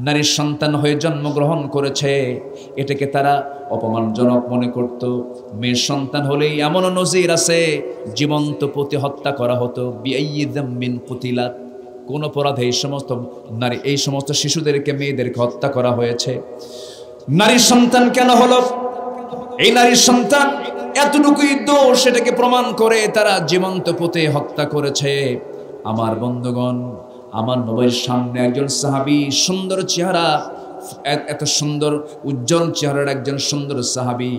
নারীর সন্তান হয়ে জন্মগ্রহণ করেছে, এটাকে তারা অপমানজনক মনে করত। মেয়ের সন্তান হলেই এমনও নজির আছে, জীবন্ত পুঁতে হত্যা করা হতো। বিআইয়ি যামবিন কুতিলাত, কোন অপরাধে এই সমস্ত নারী, এই সমস্ত শিশুদেরকে, মেয়েদেরকে হত্যা করা হয়েছে। নারীর সন্তান কেন হলো? এই নারীর সন্তান এতটুকুই দোষ, সেটাকে প্রমাণ করে তারা জীবন্ত পুঁতে হত্যা করেছে। আমার বন্ধুগণ, আমার নবীর সামনে একজন সাহাবী, সুন্দর চেহারা, এত সুন্দর উজ্জ্বল চেহারার একজন সুন্দর সাহাবী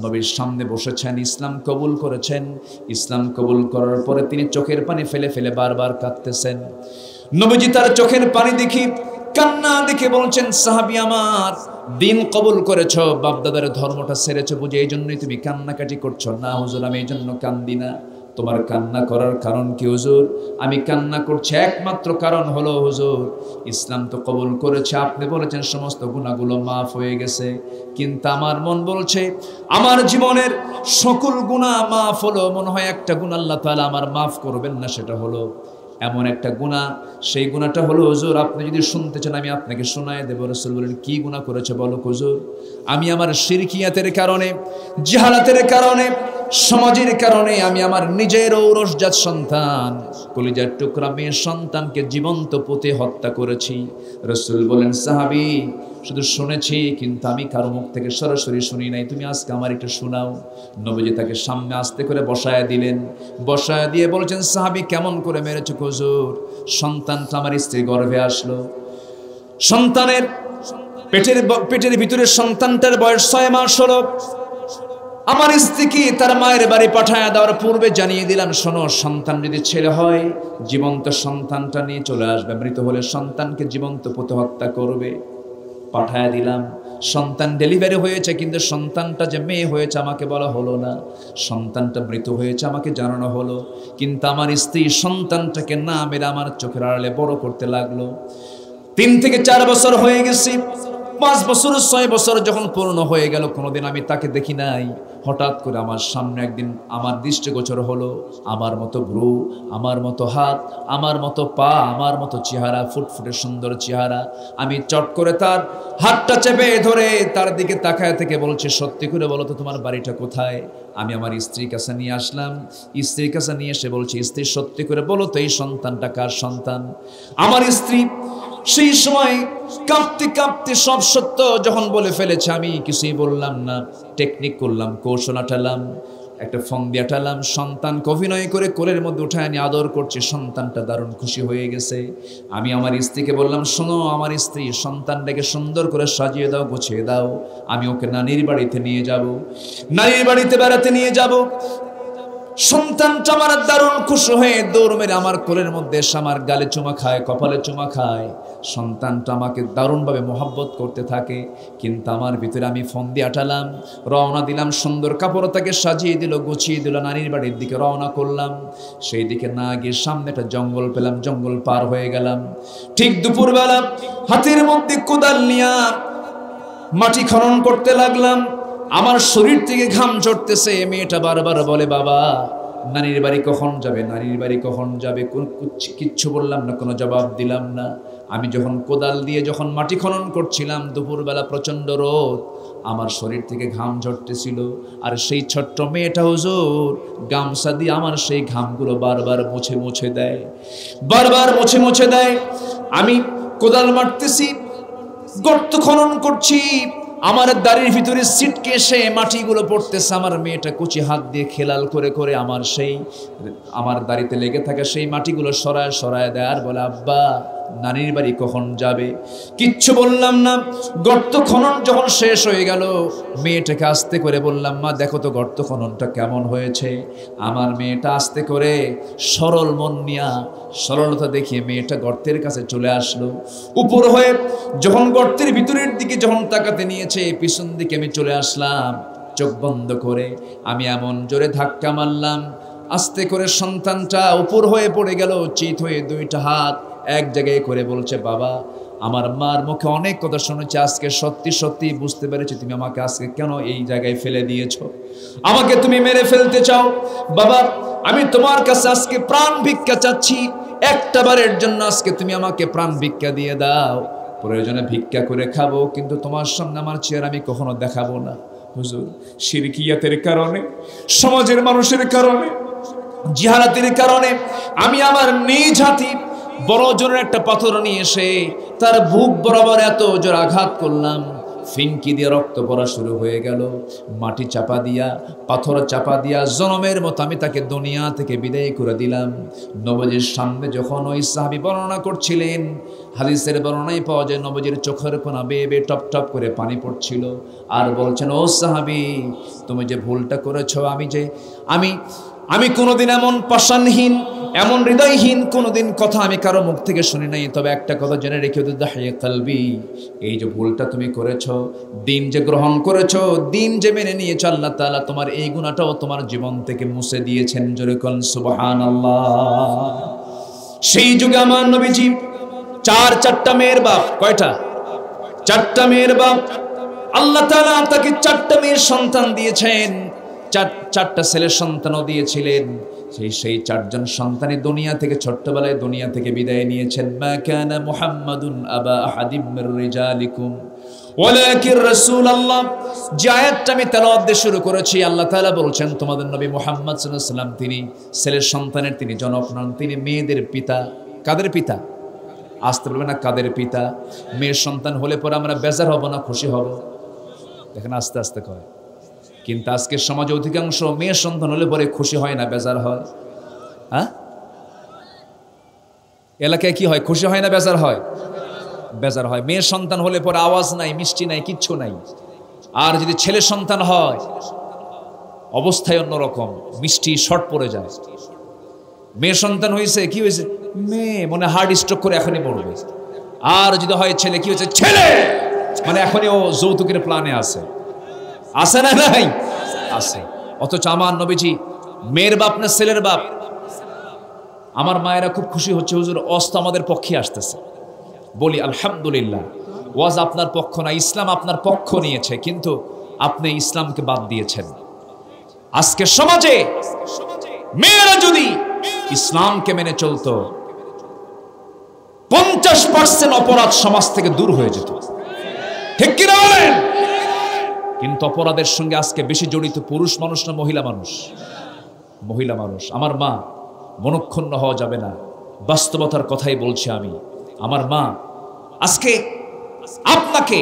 নবীর সামনে বসেছেন, ইসলাম কবুল করেছেন। ইসলাম কবুল করার পরে তিনি চোখের পানি ফেলে ফেলে বারবার কাঁদতেছেন। নবীজি তার চোখের পানি দেখি, কান্না দেখে বলছেন, সাহাবী আমার, দিন কবুল করেছো, বাপদাদার ধর্মটা ছেড়েছো বুঝে এই জন্যই তুমি কান্নাকাটি করছো? না হুজুর, আমি এই জন্য কান্দি না। তোমার কান্না করার কারণ কি হুজুর? আমি কান্না করছি একমাত্র কারণ হলো হুজুর, ইসলাম তো কবুল করেছে, আপনি বলেছেন সমস্ত গুনাহগুলো মাফ হয়ে গেছে, কিন্তু আমার মন বলছে আমার জীবনের সকল গুনাহ মাফ হলো, মনে হয় একটা গুনাহ আল্লাহ তাআলা আমার মাফ করবেন না। সেটা হলো এমন একটা গুনাহ, সেই গুনাহটা হলো হুজুর, আপনি যদি শুনতে চান আমি আপনাকে শোনায় দেব। রাসূল বলেন, কি গুনাহ করেছে বলো হুজুর? আমি আমার শিরকিয়াতের কারণে, জাহালাতের কারণে, সমাজের কারণে আমি আমার নিজের ঔরসজাত সন্তান, কলিজার টুকরা মেয়ের সন্তানকে জীবন্ত পুঁতে হত্যা করেছি। রাসূল বলেন, সাহাবী শুধু শুনেছি, কিন্তু আমি কারো মুখ থেকে সরাসরি শুনি নাই, তুমি আজকে আমার একটু শোনাও। নবীজি তাকে সামনে আস্তে করে বসায় দিলেন। বসায় দিয়ে বলছেন, সাহাবী কেমন করে মেরেছো হুজুর? সন্তানটা আমার স্ত্রীর গর্ভে আসলো, সন্তানের পেটের ভিতরে সন্তানটার বয়স 6 মাস হলো। আমার স্ত্রীকে তার মায়ের বাড়ি পাঠায় দেওয়ার পূর্বে জানিয়ে দিলাম, শোনো, সন্তান যদি ছেলে হয় জীবন্ত সন্তানটা নিয়ে চলে আসবে, মৃত হলে সন্তানকে জীবন্ত পুঁতে হত্যা করবে। পাঠায় দিলাম। সন্তান ডেলিভারি হয়েছে, কিন্তু সন্তানটা যে মেয়ে হয়েছে আমাকে বলা হলো না। সন্তানটা মৃত হয়েছে আমাকে জানানো হলো, কিন্তু আমার স্ত্রী সন্তানটাকে না মেরে আমার চোখের আড়ালে বড় করতে লাগলো। 3 থেকে 4 বছর হয়ে গেছে। 5 বছর 6 বছর যখন পূর্ণ হয়ে গেল, কোনোদিন আমি তাকে দেখি নাই। হঠাৎ করে আমার সামনে একদিন আমার দৃষ্টিগোচর হলো, আমার মতো ভ্রু, আমার মতো হাত, আমার মতো পা, আমার মতো চেহারা, ফুটফুটে সুন্দর চেহারা। আমি চট করে তার হাতটা চেপে ধরে তার দিকে তাকায় থেকে বলছে, সত্যি করে বলো তো তোমার বাড়িটা কোথায়? আমি আমার স্ত্রীর কাছে নিয়ে আসলাম। স্ত্রীর কাছে নিয়ে এসে বলছি, স্ত্রী সত্যি করে বলো তো এই সন্তানটা কার সন্তান? আমার স্ত্রী সেই সময় কাঁপতে কাঁপতে সব সত্য যখন বলে ফেলেছে, আমি কিছুই বললাম না, টেকনিক করলাম, কৌশল আটালাম, একটা ফন্দি আটালাম। সন্তানকে অভিনয় করে কোলের মধ্যে উঠায় নিয়ে আদর করছে। সন্তানটা দারুণ খুশি হয়ে গেছে। আমি আমার স্ত্রীকে বললাম, শোনো আমার স্ত্রী, সন্তানটাকে সুন্দর করে সাজিয়ে দাও, গুছিয়ে দাও, আমি ওকে নানির বাড়িতে নিয়ে যাব, নানির বাড়িতে বেড়াতে নিয়ে যাব। সন্তানটা আমার দারুণ খুশি হয়ে দৌড় মেরে আমার কোলের মধ্যে এসে আমার গালে চুমা খায়, কপালে চুমা খায়। সন্তানটা আমাকে দারুণভাবে মোহাব্বত করতে থাকে, কিন্তু আমার ভিতরে আমি ফন্দি আটালাম, রওনা দিলাম। সুন্দর কাপড় তাকে সাজিয়ে দিল, গুছিয়ে দিল, নানির বাড়ির দিকে রওনা করলাম। সেই দিকে না গিয়ে সামনে একটা জঙ্গল পেলাম, জঙ্গল পার হয়ে গেলাম। ঠিক দুপুরবেলা হাতের মধ্যে কোদাল নিয়া মাটি খনন করতে লাগলাম। আমার শরীর থেকে ঘাম ঝরতেছে। মেয়েটা বারবার বলে, বাবা নানির বাড়ি কখন যাবে, নানির বাড়ি কখন যাবে? কিচ্ছু বললাম না, কোনো জবাব দিলাম না। আমি যখন কোদাল দিয়ে যখন মাটি খনন করছিলাম, দুপুরবেলা প্রচণ্ড রোদ, আমার শরীর থেকে ঘাম ঝরতেছিল। আর সেই ছোট্ট মেয়েটা হুজুর গামছা দিয়ে আমার সেই ঘামগুলো বারবার মুছে মুছে দেয়, বারবার মুছে মুছে দেয়। আমি কোদাল মারতেছি, গর্ত খনন করছি, আমার দাড়ির ভিতরে ছিটকে এসে মাটিগুলো পড়তেছে। আমার মেয়েটা কুচি হাত দিয়ে খেলাল করে করে আমার দাড়িতে লেগে থাকা সেই মাটিগুলো সরায় সরায় দেয়, আর বলে, আব্বা নানির বাড়ি কখন যাবে? কিচ্ছু বললাম না। গর্ত খনন যখন শেষ হয়ে গেল, মেয়েটাকে আস্তে করে বললাম, মা দেখো তো গর্ত খননটা কেমন হয়েছে। আমার মেয়েটা আস্তে করে সরল মন নিয়া, সরলতা দেখিয়ে মেয়েটা গর্তের কাছে চলে আসলো। উপর হয়ে যখন গর্তের ভিতরের দিকে যখন তাকাতে নিয়েছে, পিছন দিকে আমি চলে আসলাম। চোখ বন্ধ করে আমি এমন জোরে ধাক্কা মারলাম, আস্তে করে সন্তানটা উপর হয়ে পড়ে গেল, চিত হয়ে 2টা হাত এক জায়গায় করে বলছে, বাবা আমার মার মুখে অনেক কথা শুনেছি, আজকে সত্যি সত্যি বুঝতে পেরেছি তুমি আমাকে আজকে কেন এই জায়গায় ফেলে দিয়েছো, আমাকে তুমি মেরে ফেলতে চাও। বাবা আমি তোমার কাছে আজকে প্রাণ ভিক্ষা চাচ্ছি, একটা বারের জন্য আজকে তুমি আমাকে প্রাণ ভিক্ষা দিয়ে দাও। প্রয়োজনে ভিক্ষা করে খাবো, কিন্তু তোমার সামনে আমার চেয়ার আমি কখনো দেখাবো না। হুজুর, শিরকিয়াতের কারণে, সমাজের মানুষের কারণে, জিহালাতের কারণে আমি আমার নিজ হাতে বড় জোরের একটা পাথর নিয়ে এসে তার বুক বরাবর এত জোর আঘাত করলাম, ফিনকি দিয়ে রক্ত পড়া শুরু হয়ে গেল। মাটি চাপা দিয়া, পাথর চাপা দিয়া জনমের মতো আমি তাকে দুনিয়া থেকে বিদায় করে দিলাম। নবীজির সামনে যখন ওই সাহাবী বর্ণনা করছিলেন, হাদিসের বর্ণনায় পাওয়া যায় নবীজির চোখের কোনা বেয়ে বেয়ে টপ টপ করে পানি পড়ছিল, আর বলছেন, ও সাহাবী, তুমি যে ভুলটা করেছো, আমি কোনোদিন এমন পাষাণহীন, এমন হৃদয়হীন কোনোদিন কথা আমি কারো মুখ থেকে শুনি নাই। তবে একটা কথা জেনে রেখে দাহিয়ে কালবি, এই যে ভুলটা তুমি করেছো, দিন যে গ্রহণ করেছো, দিন যে মেনে নিয়েছো, আল্লাহ তাআলা তোমার এই গুনাহটাও তোমার জীবন থেকে মুছে দিয়েছেন। জোরে কোন সুবহানাল্লাহ। সেই যুগে আমার নবীজি চারটা মেয়ের বাপ। কয়টা? চারটা মেয়ের বাপ। আল্লাহ তাআলা তাকে চারটা মেয়ের সন্তান দিয়েছেন, চারটা ছেলের সন্তানও দিয়েছিলেন। সেই চারজন সন্তানের দুনিয়া থেকে ছোট্টবেলায় দুনিয়া থেকে বিদায় নিয়েছেন। মা কানা মুহাম্মাদুন আবা আহাদিম মির রিজালিকুম ওয়ালাকিন রাসূলুল্লাহ। যে আয়াতটা আমি তেলাওয়াত দিয়ে শুরু করেছি, আল্লাহ তাআলা বলছেন তোমাদের নবী মুহাম্মদ সাল্লাল্লাহু আলাইহি ওয়াসাল্লাম তিনি ছেলের সন্তানের তিনি জনক নন, তিনি মেয়েদের পিতা। কাদের পিতা? আসতে বলবে না কাদের পিতা। মেয়ের সন্তান হলে পরে আমরা বেজার হব না খুশি হব? দেখেন আস্তে আস্তে কয়। কিন্তু আজকের সমাজে অধিকাংশ মেয়ের সন্তান হলে পরে খুশি হয় না, বেজার হয়। হ্যাঁ, এলাকায় কি হয়? খুশি হয় না বেজার হয়? বেজার হয়। মেয়ের সন্তান হলে পরে আওয়াজ নাই, মিষ্টি নাই, কিচ্ছু নাই। আর যদি ছেলে সন্তান হয় অবস্থায় অন্যরকম, মিষ্টি শর্ট পড়ে যায়। মেয়ের সন্তান হয়েছে, কি হয়েছে? মেয়ে, মনে হার্ট স্ট্রোক করে এখনই মরবে। আর যদি হয় ছেলে, কি হয়েছে? ছেলে, মানে এখনই ও যৌতুকের প্ল্যানে আছে। আছে না নাই? আছে। অথচ আমার নবীজি মেয়ের বাপ না ছেলের বাপ? আমার মায়েরা খুব খুশি হচ্ছে, হুজুর ওয়াজ তো আমাদের পক্ষে আসতেছে। বলি আলহামদুলিল্লাহ, ওয়াজ আপনার পক্ষ না, ইসলাম আপনার পক্ষ নিয়েছে, কিন্তু আপনি ইসলামকে বাদ দিয়েছেন। আজকে সমাজে মেয়েরা যদি ইসলামকে মেনে চলতো 50% অপরাধ সমাজ থেকে দূর হয়ে যেত। ঠিক কিনা বলেন? কিন্তু অপরাধের সঙ্গে আজকে বেশি জড়িত পুরুষ মানুষ না মহিলা মানুষ? মহিলা মানুষ। আমার মা, মনক্ষুণ্ণ হওয়া যাবে না, বাস্তবতার কথাই বলছি আমি। আমার মা আজকে আপনাকে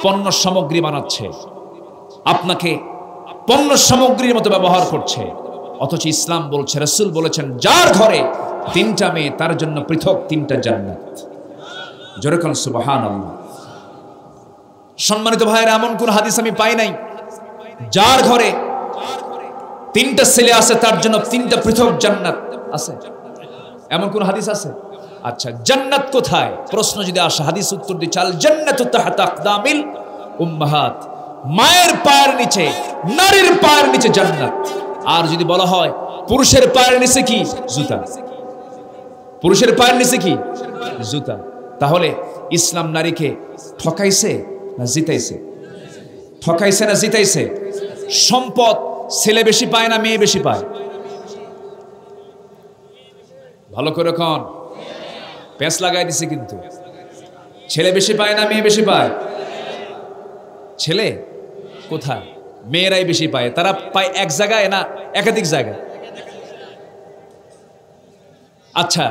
পণ্য সামগ্রী বানাচ্ছে, আপনাকে পণ্য সামগ্রীর মতো ব্যবহার করছে, অথচ ইসলাম বলছে, রাসূল বলেছেন, যার ঘরে 3টা মেয়ে তার জন্য পৃথক 3টা জান্নাত। জোরে বলুন সুবহানাল্লাহ। সম্মানিত ভাইয়েরা, এমন কোন হাদিস আমি পাই নাই যার ঘরে 3টা ছেলে আছে তার জন্য 3টা পৃথক জান্নাত আছে। এমন কোন হাদিস আছে? আচ্ছা, জান্নাত কোথায় প্রশ্ন যদি আসে, হাদিস উত্তর দিচ্ছে, আল জান্নাতু তাহতা আকদামিল উম্মাহাত। মায়ের পায়ের নিচে, নারীর পায়ের নিচে জান্নাত। আর যদি বলা হয় পুরুষের পায়ের নিচে কি? জুতা। পুরুষের পায়ের নিচে কি? জুতা। তাহলে ইসলাম নারীকে ঠকাইছে না জিতাইছে? ঠকাইছে না জিতাইছে? সম্পদ ছেলে বেশি পায় না মেয়ে বেশি পায়? ভালো করে কোন পেঁচ লাগাই দিছে, কিন্তু ছেলে বেশি পায় না মেয়ে বেশি পায়? ছেলে কোথায়? মেয়েরাই বেশি পায়। তারা পায় এক জায়গায় না একাধিক জায়গায়? আচ্ছা,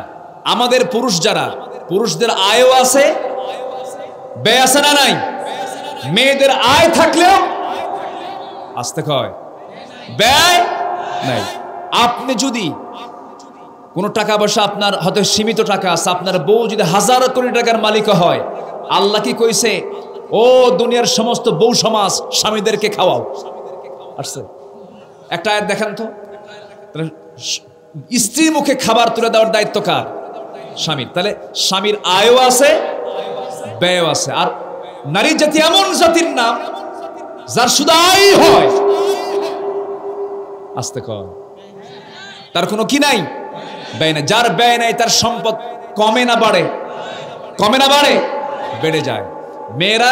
আমাদের পুরুষ যারা, পুরুষদের আয়ও আছে, ব্যয় আছে না নাই? মেয়েদের আয় থাকলেও আসতে কয় ব্যয় নাই। আপনি যদি কোনো টাকা পয়সা, আপনার হয়তো সীমিত টাকা আছে, আপনার বউ যদি হাজার কোটি টাকার মালিক হয়, আল্লাহ কি কইছে? ও দুনিয়ার সমস্ত বউ সমাজ স্বামীদেরকে খাওয়াও। আসছে একটা আয়াত দেখান তো। স্ত্রীর মুখে খাবার তুলে দেওয়ার দায়িত্ব কার? স্বামীর। তাহলে স্বামীর আয়ও আছে, ব্যয়ও আছে। আর নারী জাতি এমন জাতির নাম যার শুধু আয় হয়, আসতে কয়, তার কোনো কি নাই? ব্যয় নাই। যার ব্যয় নাই তার সম্পদ কমে না বাড়ে? কমে না বাড়ে? বেড়ে যায়। মেয়েরা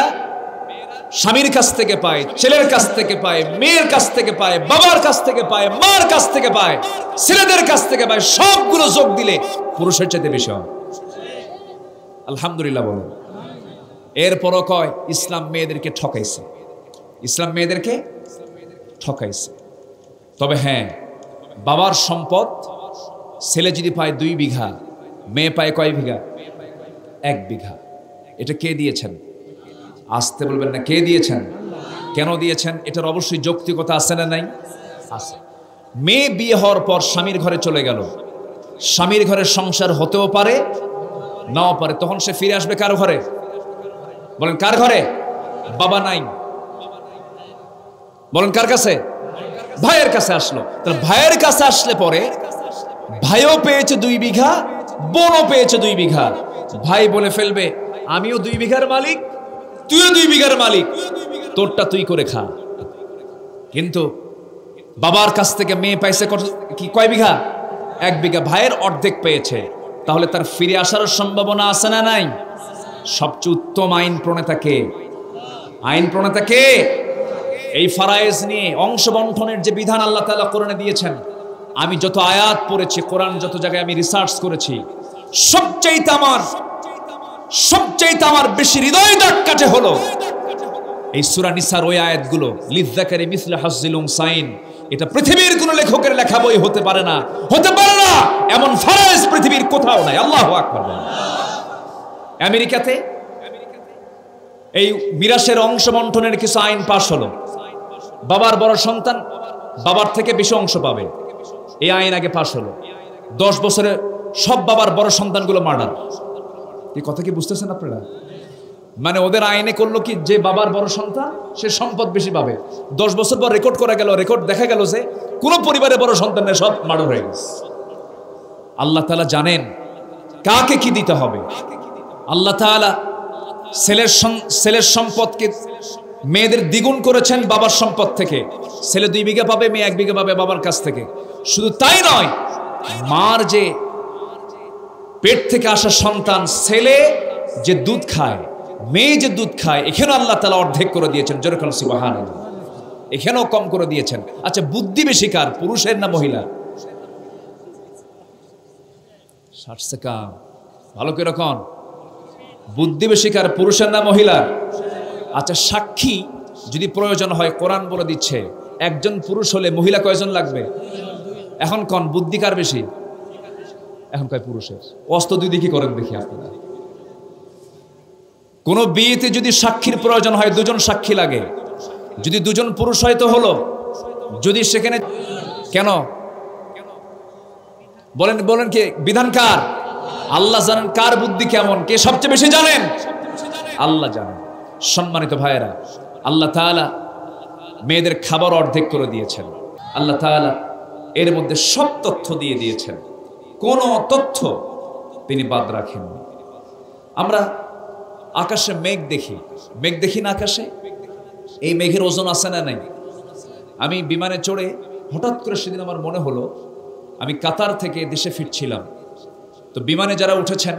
স্বামীর কাছ থেকে পায়, ছেলের কাছ থেকে পায়, মেয়ের কাছ থেকে পায়, বাবার কাছ থেকে পায়, মার কাছ থেকে পায়, ছেলেদের কাছ থেকে পায়। সবগুলো যোগ দিলে পুরুষের চাইতে বেশি হয়। আলহামদুলিল্লাহ বলুন। এরপরও কয় ইসলাম মেয়েদেরকে ঠকাইছে, ইসলাম মেয়েদেরকে ঠকাইছে। তবে হ্যাঁ, বাবার সম্পদ ছেলে যদি পায় 2 বিঘা, মেয়ে পায় কয় বিঘা? 1 বিঘা। এটা কে দিয়েছেন? আসতে বলবেন না, কে দিয়েছেন? কেন দিয়েছেন? এটার অবশ্যই যৌক্তিকতা আছে না নাই? আছে। মেয়ে বিয়ে হওয়ার পর স্বামীর ঘরে চলে গেল, স্বামীর ঘরে সংসার হতেও পারে নাও পারে, তখন সে ফিরে আসবে কার ঘরে? বলেন কার ঘরে? বাবা নাই, বলেন কার কাছে? ভাইয়ের কাছে আসলো। তাহলে ভাইয়ের কাছে আসলে পরে ভাইও পেয়েছে 2 বিঘা, বোনও পেয়েছে 2 বিঘা। ভাই বলে ফেলবে আমিও 2 বিঘার মালিক, তুইও 2 বিঘার মালিক, তোরটা তুই করে খা। কিন্তু বাবার কাছ থেকে মেয়ে পাইছে কয় বিঘা? 1 বিঘা। ভাইয়ের অর্ধেক পেয়েছে, তাহলে তার ফিরে আসার সম্ভাবনা আছে না নাই? সবচেয়ে উত্তম আইন প্রণেতা কে? আইন প্রণেতা কে? এই ফারায়েজ নিয়ে অংশ বন্টনের যে বিধান আল্লাহ তাআলা কোরআনে দিয়েছেন, আমি যত আয়াত পড়েছি, কোরআন যত জায়গায় আমি রিসার্চ করেছি, সবচাইতে আমার বেশি হৃদয় দাগ কাটে হলো এই সূরা নিসার ওই আয়াতগুলো, লিযযাকারি মিসলু হাজ্জিল উনসাইন। এটা পৃথিবীর কোন লেখকের লেখা বই হতে পারে না, হতে পারে না, এমন ফারায়েজ পৃথিবীর কোথাও নাই। আল্লাহু আকবার। আমেরিকাতে এই মিরাসের অংশ বন্টনের কিছু আইন পাশ হলো, বাবার বড় সন্তান বাবার থেকে বেশি অংশ পাবে, এই আইন আগে পাশ হলো। 10 বছরে সব বাবার বড় সন্তানগুলো মার্ডার। এই কথা কি বুঝতেছেন আপনারা? মানে ওদের আইনে করলো কি, যে বাবার বড় সন্তান সে সম্পদ বেশি পাবে। 10 বছর পর রেকর্ড করা গেল, রেকর্ড দেখা গেল যে কোন পরিবারে বড় সন্তানের সব মার্ডার হয়ে গেছে। আল্লাহ তাআলা জানেন কাকে কি দিতে হবে। আল্লাহ তাআলা ছেলের সম্পদকে মেয়েদের দ্বিগুণ করেছেন বাবার সম্পদ থেকে। ছেলে 2 বিঘা পাবে, মেয়ে 1 বিঘা পাবে বাবার কাছ থেকে। শুধু তাই নয়, মার যে পেট থেকে আসা সন্তান, ছেলে যে দুধ খায়, মেয়ে যে দুধ খায়, এখানে আল্লাহ তাআলা অর্ধেক করে দিয়েছেন। যেরকম সুবহানাল্লাহ, এখানেও কম করে দিয়েছেন। আচ্ছা, বুদ্ধি বেশি কার, পুরুষের না মহিলা? 60 সেকেন্ড, ভালো করে রাখুন। বুদ্ধি বেশি কার, পুরুষের না মহিলার? আচ্ছা, সাক্ষী যদি প্রয়োজন হয়, কোরআন বলে দিচ্ছে একজন পুরুষ হলে মহিলা কয়জন লাগবে? এখন কোন বুদ্ধি কার বেশি? এখন কয় পুরুষের। অস্ত 2 দিকে করেন দেখি আপনারা। কোন বিয়েতে যদি সাক্ষীর প্রয়োজন হয়, 2 জন সাক্ষী লাগে। যদি 2 জন পুরুষ হয় তো হলো, যদি সেখানে কেন বলেন কে? বিধান কার? আল্লাহ জানেন কার বুদ্ধি কেমন, কে সবচেয়ে বেশি জানেন? আল্লাহ জানেন। সম্মানিত ভাইয়েরা, আল্লাহ তাআলা মেয়েদের খাবার অর্ধেক করে দিয়েছেন। আল্লাহ তাআলা এর মধ্যে সব তথ্য দিয়ে দিয়েছেন, কোন তথ্য তিনি বাদ রাখেননি। আমরা আকাশে মেঘ দেখি না আকাশে? এই মেঘের ওজন আছে না নাই? আমি বিমানে চড়ে হঠাৎ করে সেদিন আমার মনে হলো, আমি কাতার থেকে দেশে ফিরছিলাম, তো বিমানে যারা উঠেছেন,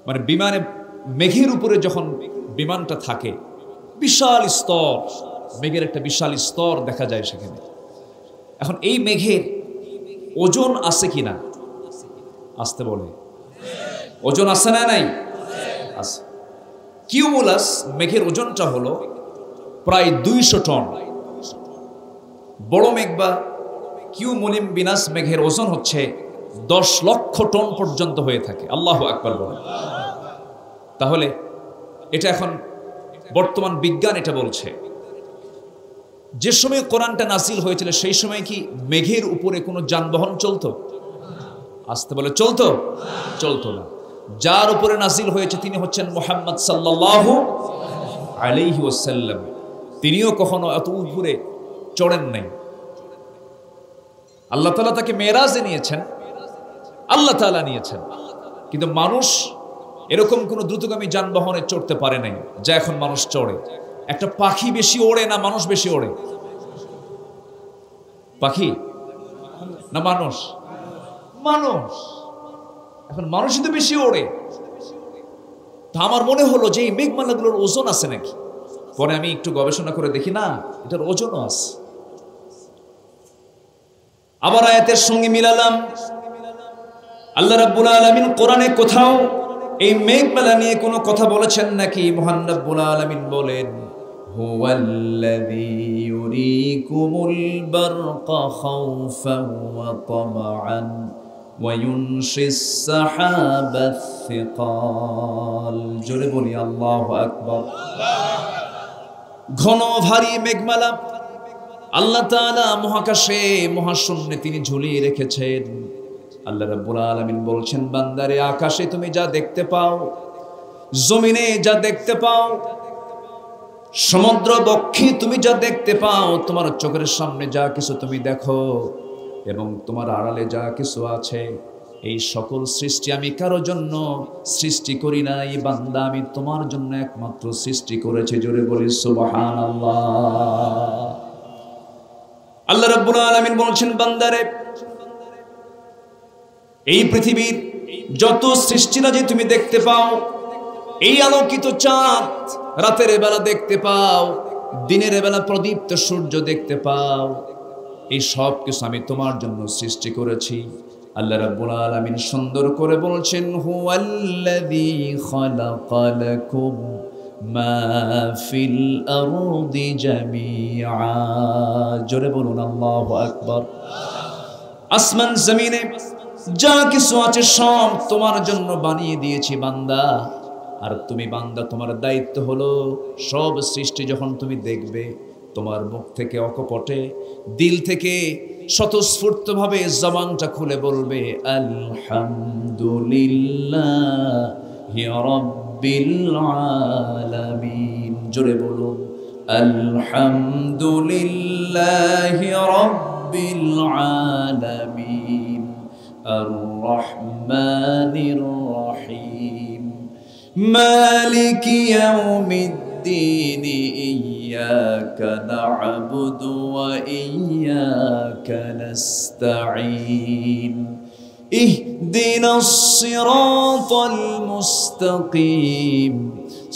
মানে বিমানে মেঘের উপরে যখন বিমানটা থাকে, বিশাল স্তর, মেঘের একটা বিশাল স্তর দেখা যায় সেখানে। এখন এই মেঘের ওজন আছে কিনা? আসতে বলে, ওজন আছে না নাই? আছে। কিউমুলাস মেঘের ওজনটা হলো প্রায় 200 টন। বড় মেঘ বা কিউমুলিম্বিনাস মেঘের ওজন হচ্ছে 10 লক্ষ টন পর্যন্ত হয়ে থাকে। আল্লাহু আকবার বলেন। তাহলে এটা এখন বর্তমান বিজ্ঞান এটা বলছে, যে সময় কোরআনটা নাজিল হয়েছিল সেই সময় কি মেঘের উপরে কোনো যানবাহন চলতো? আসতে বলে চলতো না। যার উপরে নাজিল হয়েছে তিনি হচ্ছেন মুহাম্মদ সাল্লাল্লাহু আলাইহি ওয়াসাল্লাম। তিনিও কখনো এত উপরে চড়েন নাই। আল্লাহ তাআলা তাকে মেরাজে নিয়েছেন, আল্লাহ তাআলা নিয়েছেন, কিন্তু মানুষ এরকম কোনো দ্রুতগামী যানবাহনে চড়তে পারে নাই যা এখন মানুষ চড়ে। একটা পাখি বেশি ওড়ে না মানুষ বেশি ওড়ে? পাখি না মানুষ? এখন মানুষই তো বেশি ওড়ে। তা আমার মনে হলো যে এই মেঘমালাগুলোর ওজন আছে নাকি। পরে আমি একটু গবেষণা করে দেখি, না, এটার ওজনও আছে। আবার আয়াতের সঙ্গে মিলালাম, আল্লাহ রাব্বুল আলামিন কোরআনে কোথাও এই মেঘমালা নিয়ে কোনো কথা বলেছেন নাকি? মহান রব্বুল আলামিন বলেন, হুয়াল্লাযী ইউরীকুমুল বারকা খাউফান ওয়া তামআন ওয়া ইউনশিস সাহাবাস সিকাল। জোরে বলি আল্লাহু আকবার। ঘন ভারী মেঘমালা আল্লাহ তাআলা মহাকাশে মহাশূন্যে তিনি ঝুলিয়ে রেখেছেন। আল্লাহ রাব্বুল আলামিন বলছেন, বান্দারে আকাশে তুমি যা দেখতে পাও, জমিনে যা দেখতে পাও, সমুদ্র বক্ষে তুমি যা দেখতে পাও, তোমার চোখের সামনে যা কিছু তুমি দেখো এবং তোমার আড়ালে যা কিছু আছে, এই সকল সৃষ্টি আমি কারো জন্য সৃষ্টি করি নাই বান্দা, আমি তোমার জন্য একমাত্র সৃষ্টি করেছি। জোরে বলি সুবহানাল্লাহ। আল্লাহ রাব্বুল আলামিন বলছেন, বান্দারে এই পৃথিবীর যত সৃষ্টিরাজি তুমি দেখতে পাও, এই আলোকিত চাঁদ রাতের বেলা দেখতে পাও, দিনের বেলা প্রদীপ্ত সূর্য দেখতে পাও, এই সব কিছু আমি তোমার জন্য সৃষ্টি করেছি। আল্লাহ রাব্বুল আলামিন সুন্দর করে বলছেন, হুয়াল্লাযী খালাকা লাকুম মা ফিল আরদি জামিআ। জোরে বলুন আল্লাহু আকবার। আসমান জমিনে যা কিছু আছে সব তোমার জন্য বানিয়ে দিয়েছি বান্দা। আর তুমি বান্দা, তোমার দায়িত্ব হলো সব সৃষ্টি যখন তুমি দেখবে, তোমার মুখ থেকে অকপটে, দিল থেকে স্বতঃস্ফূর্তভাবে জবানটা খুলে বলবে, আলহামদুলিল্লাহি রাব্বিল আলামিন। জোরে বলুন, আলহামদুলিল্লাহি রাব্বিল আলামিন আর-রহমানির রহিম মালিকি ইয়াউমিদ্দিন ইয়্যাকা না'বুদু ওয়া ইয়্যাকা নাস্তাঈন ইহদিনাস সিরাতাল মুস্তাকিম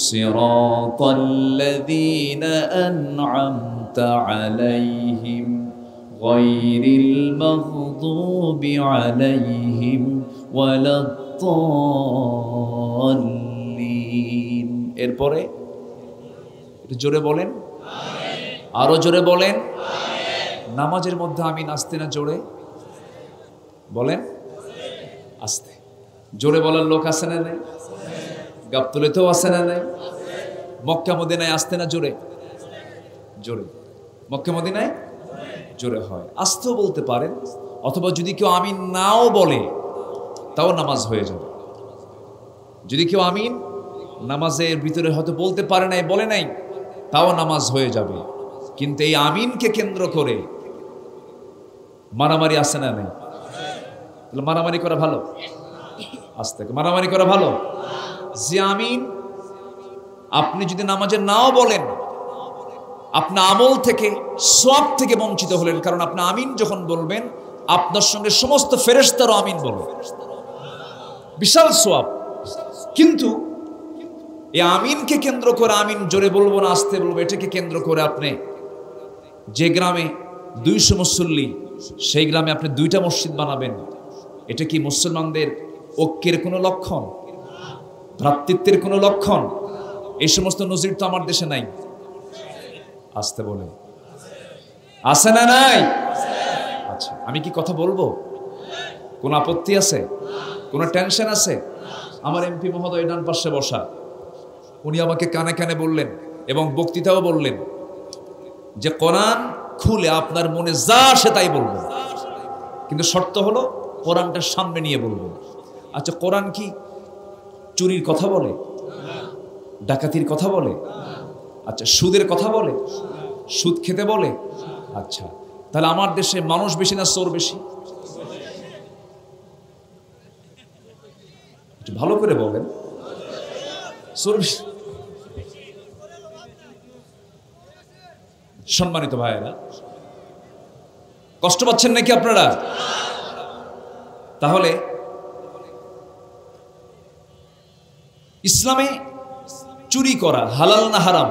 সিরাতাল লাযীনা আন'আমতা আলাইহিম গায়রিল মাগদুবি আলাইহিম ওয়ালাদ-দাল্লিন। এরপরে একটু জোরে বলেন, আরো জোরে বলেন। নামাজের মধ্যে আমিন আসতে না জোরে বলেন? আসতে। জোরে বলার লোক আছে না নাই? গাবতলীতেও আছে না নাই? মক্কা মদিনায় আসতে না জোরে? জোরে। মক্কা মদিনায় জোরে হয়। আসতেও বলতে পারেন, অথবা যদি কেউ আমিন নাও বলে তাও নামাজ হয়ে যাবে। যদি কেউ আমিন নামাজের ভিতরে হয়তো বলতে পারে নাই, বলে নাই, তাও নামাজ হয়ে যাবে। কিন্তু এই আমিনকে কেন্দ্র করে মারামারি আসে না নাই? তাহলে মারামারি করা ভালো? আস্তে মারামারি করা ভালো। যে আমিন আপনি যদি নামাজে নাও বলেন, আপনার আমল থেকে, সওয়াব থেকে বঞ্চিত হলেন। কারণ আপনি আমিন যখন বলবেন, আপনার সঙ্গে সমস্ত ফেরেশতারও আমিন বলবে, বিশাল সওয়াব। কিন্তু এই আমিনকে কেন্দ্র করে, আমিন জোরে বলবো না আস্তে বলবো, এটাকে কেন্দ্র করে আপনি যে গ্রামে 200 মুসল্লি, সেই গ্রামে আপনি 2টা মসজিদ বানাবেন, এটা কি মুসলমানদের ঐক্যের কোনো লক্ষণ? ভ্রাতৃত্বের কোনো লক্ষণ? এই সমস্ত নজির তো আমার দেশে নাই। আসতে বলে আছে না নাই? আচ্ছা, আমি কি কথা বলবো? কোন আপত্তি আছে? কোন টেনশন আছে? আমার এমপি মহোদয় ডান পাশে বসা, উনি আমাকে কানে কানে বললেন এবং বক্তৃতাও বললেন যে কোরআন খুলে আপনার মনে যা আসে তাই বলবেন, কিন্তু শর্ত হলো কোরআনটা সামনে নিয়ে বলবেন। আচ্ছা, কোরআন কি চুরির কথা বলে? ডাকাতির কথা বলে? আচ্ছা, সুদের কথা বলে? সুদ খেতে বলে? আচ্ছা, তাহলে আমার দেশে মানুষ বেশি না চোর বেশি? ভালো করে বলেন, চোর বেশি। সম্মানিত ভাইয়েরা, কষ্ট পাচ্ছেন নাকি আপনারা? তাহলে ইসলামে চুরি করা হালাল না হারাম?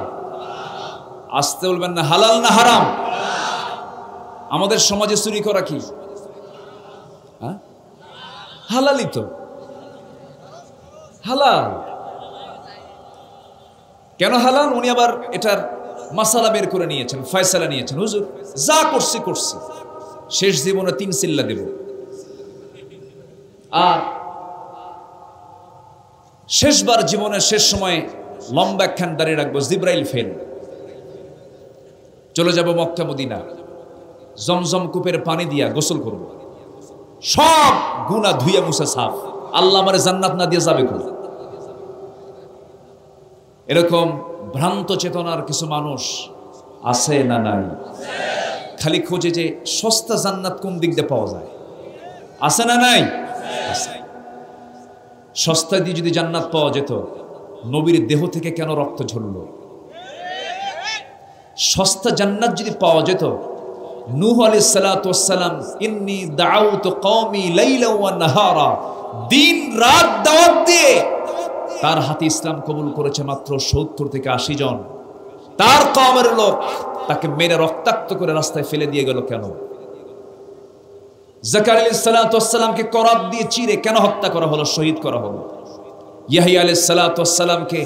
আসতে বলবেন না, হালাল না হারাম? আমাদের সমাজে চুরি করা কি হালালই তো? হালাল। কেন হালাল? উনি আবার এটার মাসালা বের করে নিয়েছেন, ফয়সালা নিয়েছেন। হুজুর যা করছি করছি, শেষ জীবনে 3 চিল্লা দেব, আর শেষবার জীবনের শেষ সময়ে লম্বা একখান দাঁড়িয়ে রাখবো, জিব্রাইল ফেল, চলে যাব মক্কা মদিনা, জমজম কূপের পানি দিয়া গোসল করব, সব গুনাহ ধুইয়া মুছে সাফ, আল্লাহ আমারে জান্নাত না দিয়ে যাবে কোন? এরকম ভ্রান্ত চেতনার কিছু মানুষ আছে না নাই? খালি খোঁজে যে সস্তা জান্নাত কোন দিক দিয়ে পাওয়া যায়। আছে না নাই? সস্তা দিয়ে যদি জান্নাত পাওয়া যেত, নবীর দেহ থেকে কেন রক্ত ঝরল? সস্তা জান্নাত যদি পাওয়া যেত, নূহ আলাইহিস সালাতু ওয়াস সালাম ইন্নী দাউতু কওমি লাইলা ওয়া নাহারা, দিন রাত দাওয়াত দিয়ে তার হাতে ইসলাম কবুল করেছে মাত্র 70 থেকে 80 জন। তার কওমের লোক তাকে মেরে রক্তাক্ত করে রাস্তায় ফেলে দিয়ে গেল কেন? যাকারিয়া আলাইহিস সালাতু ওয়াস সালামকে করাত দিয়ে চিরে কেন হত্যা করা হলো, শহীদ করা হলো? ইয়াহইয়া আলাইহিস সালাতু ওয়াস সালামকে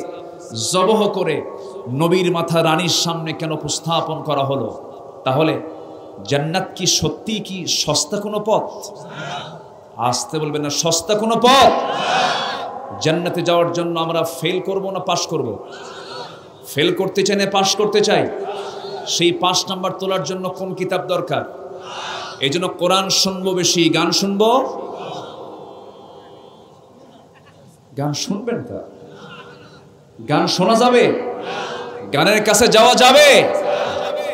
জবহ করে নবীর মাথা রানীর সামনে কেন উপস্থাপন করা হলো? তাহলে জান্নাত কি সত্যি কি সস্তা কোনো পথ? আসতে বলবেন না, সস্তা কোনো পথ? জান্নাতে যাওয়ার জন্য আমরা ফেল করব না পাস করব? ফেল করতে চাই না পাস করতে চাই? সেই 5 নাম্বার তোলার জন্য কোন কিতাব দরকার? এই জন্য কোরআন শুনবো বেশি, গান শুনবো। গান শুনবেন তা? গান শোনা যাবে? গানের কাছে যাওয়া যাবে?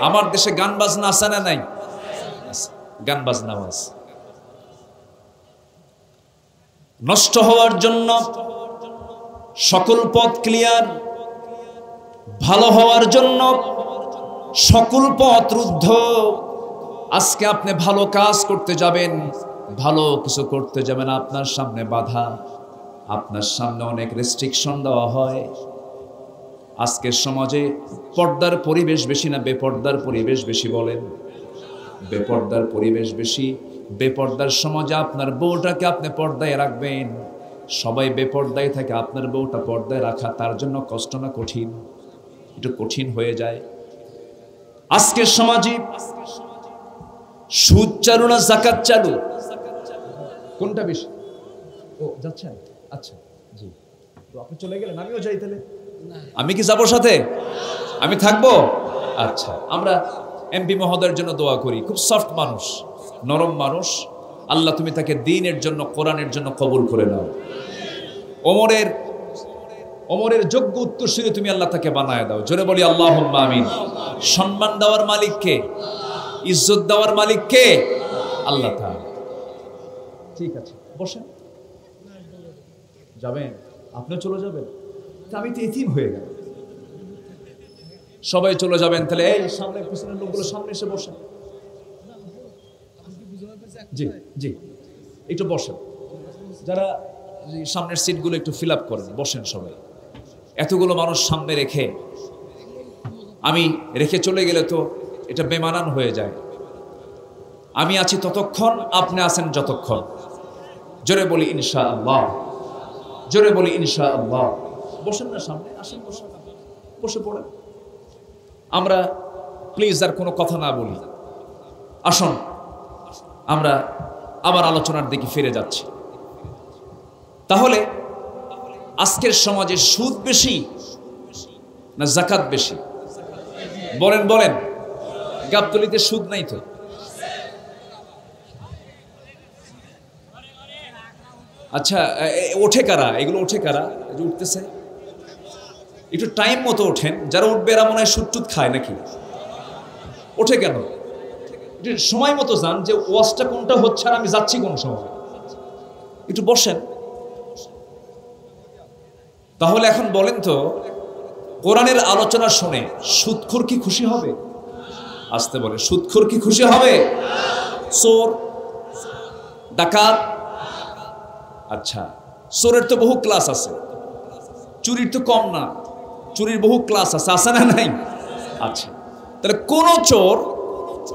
আমার দেশে গান বাজনা আছে না নাই? গান বাজনা আছে। নষ্ট হওয়ার জন্য সকল পথ ক্লিয়ার, ভালো হওয়ার জন্য সকল পথ রুদ্ধ। আজকে আপনি ভালো কাজ করতে যাবেন, ভালো কিছু করতে যাবেন, আপনার সামনে বাধা, আপনার সামনে অনেক রেস্ট্রিকশন দেওয়া হয়। আজকের সমাজে পর্দার পরিবেশ বেশি না বেপর্দার পরিবেশ বেশি? বলেন। বেপর্দার পরিবেশ বেশি। বেপর্দার সমাজে আপনার বউটাকে আপনি পর্দায় রাখবেন, সবাই বেপর্দায় থাকে, আপনার বউটা পর্দায় রাখা তার জন্য কষ্ট না কঠিন? একটু কঠিন হয়ে যায়। আজকের সমাজে সুদ চালু না যাকাত চালু? কোনটা বেশি? ও যাচ্ছেন? আচ্ছা জি, তো আপনি চলে গেলেন, আমিও যাই তাহলে। আমি কি যাবো সাথে? আমি থাকবো? আচ্ছা, আমরা এমপি মহোদয়ের জন্য দোয়া করি, খুব সফট মানুষ, নরম মানুষ। আল্লাহ তুমি তাকে দ্বীনের জন্য, কোরআনের জন্য কবুল করে নাও। ওমরের যোগ্য উত্তরসূরি তুমি আল্লাহ তাকে বানায় দাও। জোরে বলি আল্লাহুম্মা আমিন। সম্মান দেওয়ার মালিক কে? ইজ্জত দেওয়ার মালিক কে? আল্লাহ তাআলা। ঠিক আছে, বসেন। যাবেন? আপনিও চলে যাবেন? আমি তো এতিম হয়ে গেল। সবাই চলে যাবেন, তাহলে এই সামনে পিছনের লোকগুলো সামনে এসে বসেন। জি জি, একটু বসেন। যারা সামনের সিটগুলো একটু ফিল আপ করেন, বসেন সবাই। এতগুলো মানুষ সামনে আমি রেখে চলে গেলে তো এটা বেমানান হয়ে যায়। আমি আছি ততক্ষণ, আপনি আছেন যতক্ষণ। জোরে বলি ইনশাআল্লাহ, জোরে বলি ইনশাআল্লাহ। বসেন না সামনে, আসেন, বসেন, বসে পড়েন। আমরা প্লিজ আর কোনো কথা না বলি, আসুন আমরা আবার আলোচনার দিকে ফিরে যাচ্ছি। তাহলে আজকের সমাজে সুদ বেশি না যাকাত বেশি? বলেন বলেন। গাবতলীতে সুদ নাই তো? আচ্ছা, ওঠে কারা? এগুলো ওঠে কারা? উঠতেছে? একটু টাইম মতো ওঠেন। যারা উঠবে এরা মনে হয় সুদ টুদ খায় নাকি? ওঠে কেন? সময় মতো যান, যে ওয়াজটা কোনটা হচ্ছে আর আমি যাচ্ছি কোন সময়। একটু বসেন। তাহলে এখন বলেন তো, কোরআনের আলোচনা শুনে সুদখোর কি খুশি হবে? আসতে বলে, সুদখোর কি খুশি হবে? চোর, ডাকাত, আচ্ছা চোরের তো বহু ক্লাস আছে, চুরির তো কম না, চুরির বহু ক্লাস আছে, আছে না নাই? আচ্ছা, তাহলে কোন চোর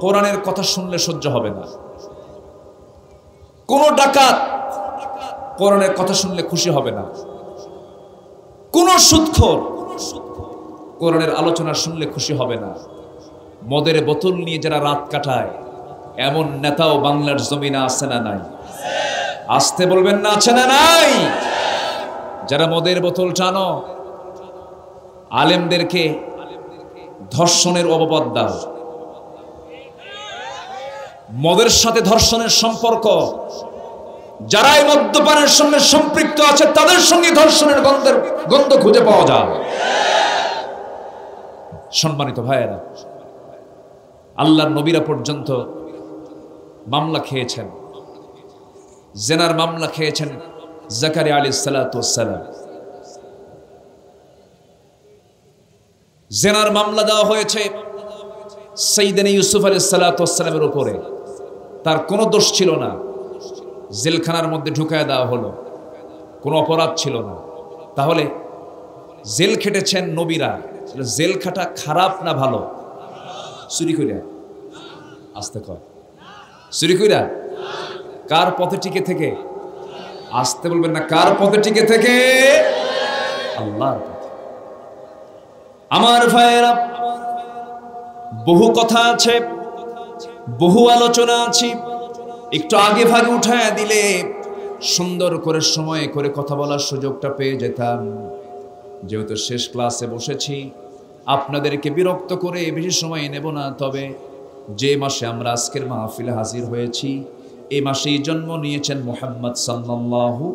কোরআনের কথা শুনলে সহ্য হবে না, কোন ডাকাত কোরআনের কথা শুনলে খুশি হবে না। কোন সুদখোর কোরআনের আলোচনা শুনলে খুশি হবে না। মদের বোতল নিয়ে যারা রাত কাটায় এমন নেতাও বাংলার জমিনে আছে না নাই? আসতে বলবেন না, আছে না নাই? যারা মদের বোতল টানো, আলেমদেরকে ধর্ষণের অপবাদ দাও। মদের সাথে ধর্ষণের সম্পর্ক, যারা এই মদ্যপানের সঙ্গে সম্পৃক্ত আছে তাদের সঙ্গে ধর্ষণের গন্ধ খুঁজে পাওয়া যায়। সম্মানিত ভাইয়েরা, আল্লাহর নবীরা পর্যন্ত মামলা খেয়েছেন, জেনার মামলা খেয়েছেন জাকারিয়া আলাইহিস সালাতু ওয়াস সালাম। জেনার মামলা দেওয়া হয়েছে সাইয়েদনা ইউসুফ আলাইহিস সালাতু ওয়াস সালামের উপরে। তার কোনো দোষ ছিল না, জেলখানার মধ্যে ঢুকায় দেওয়া হলো, কোনো অপরাধ ছিল না। তাহলে জেল খেটেছেন নবীরা, জেল খাটা খারাপ না ভালো? চুরি কইরা, আসতে কয়, চুরি কইরা কার পথে টিকে থেকে? আসতে বলবেন না, কার পথে টিকে থেকে? আল্লাহর পথে। আমার ভাইয়েরা, বহু কথা আছে, বহু আলোচনা আছে, একটু আগে ভাগে উঠায় দিলে সুন্দর করে সময় করে কথা বলার সুযোগটা পেয়ে যেতাম। যেহেতু শেষ ক্লাসে বসেছি, আপনাদেরকে বিরক্ত করে বেশি সময় নেব না। তবে যে মাসে আমরা আজকের মাহফিলে হাজির হয়েছি, এই মাসেই জন্ম নিয়েছেন মুহাম্মদ সাল্লাল্লাহু,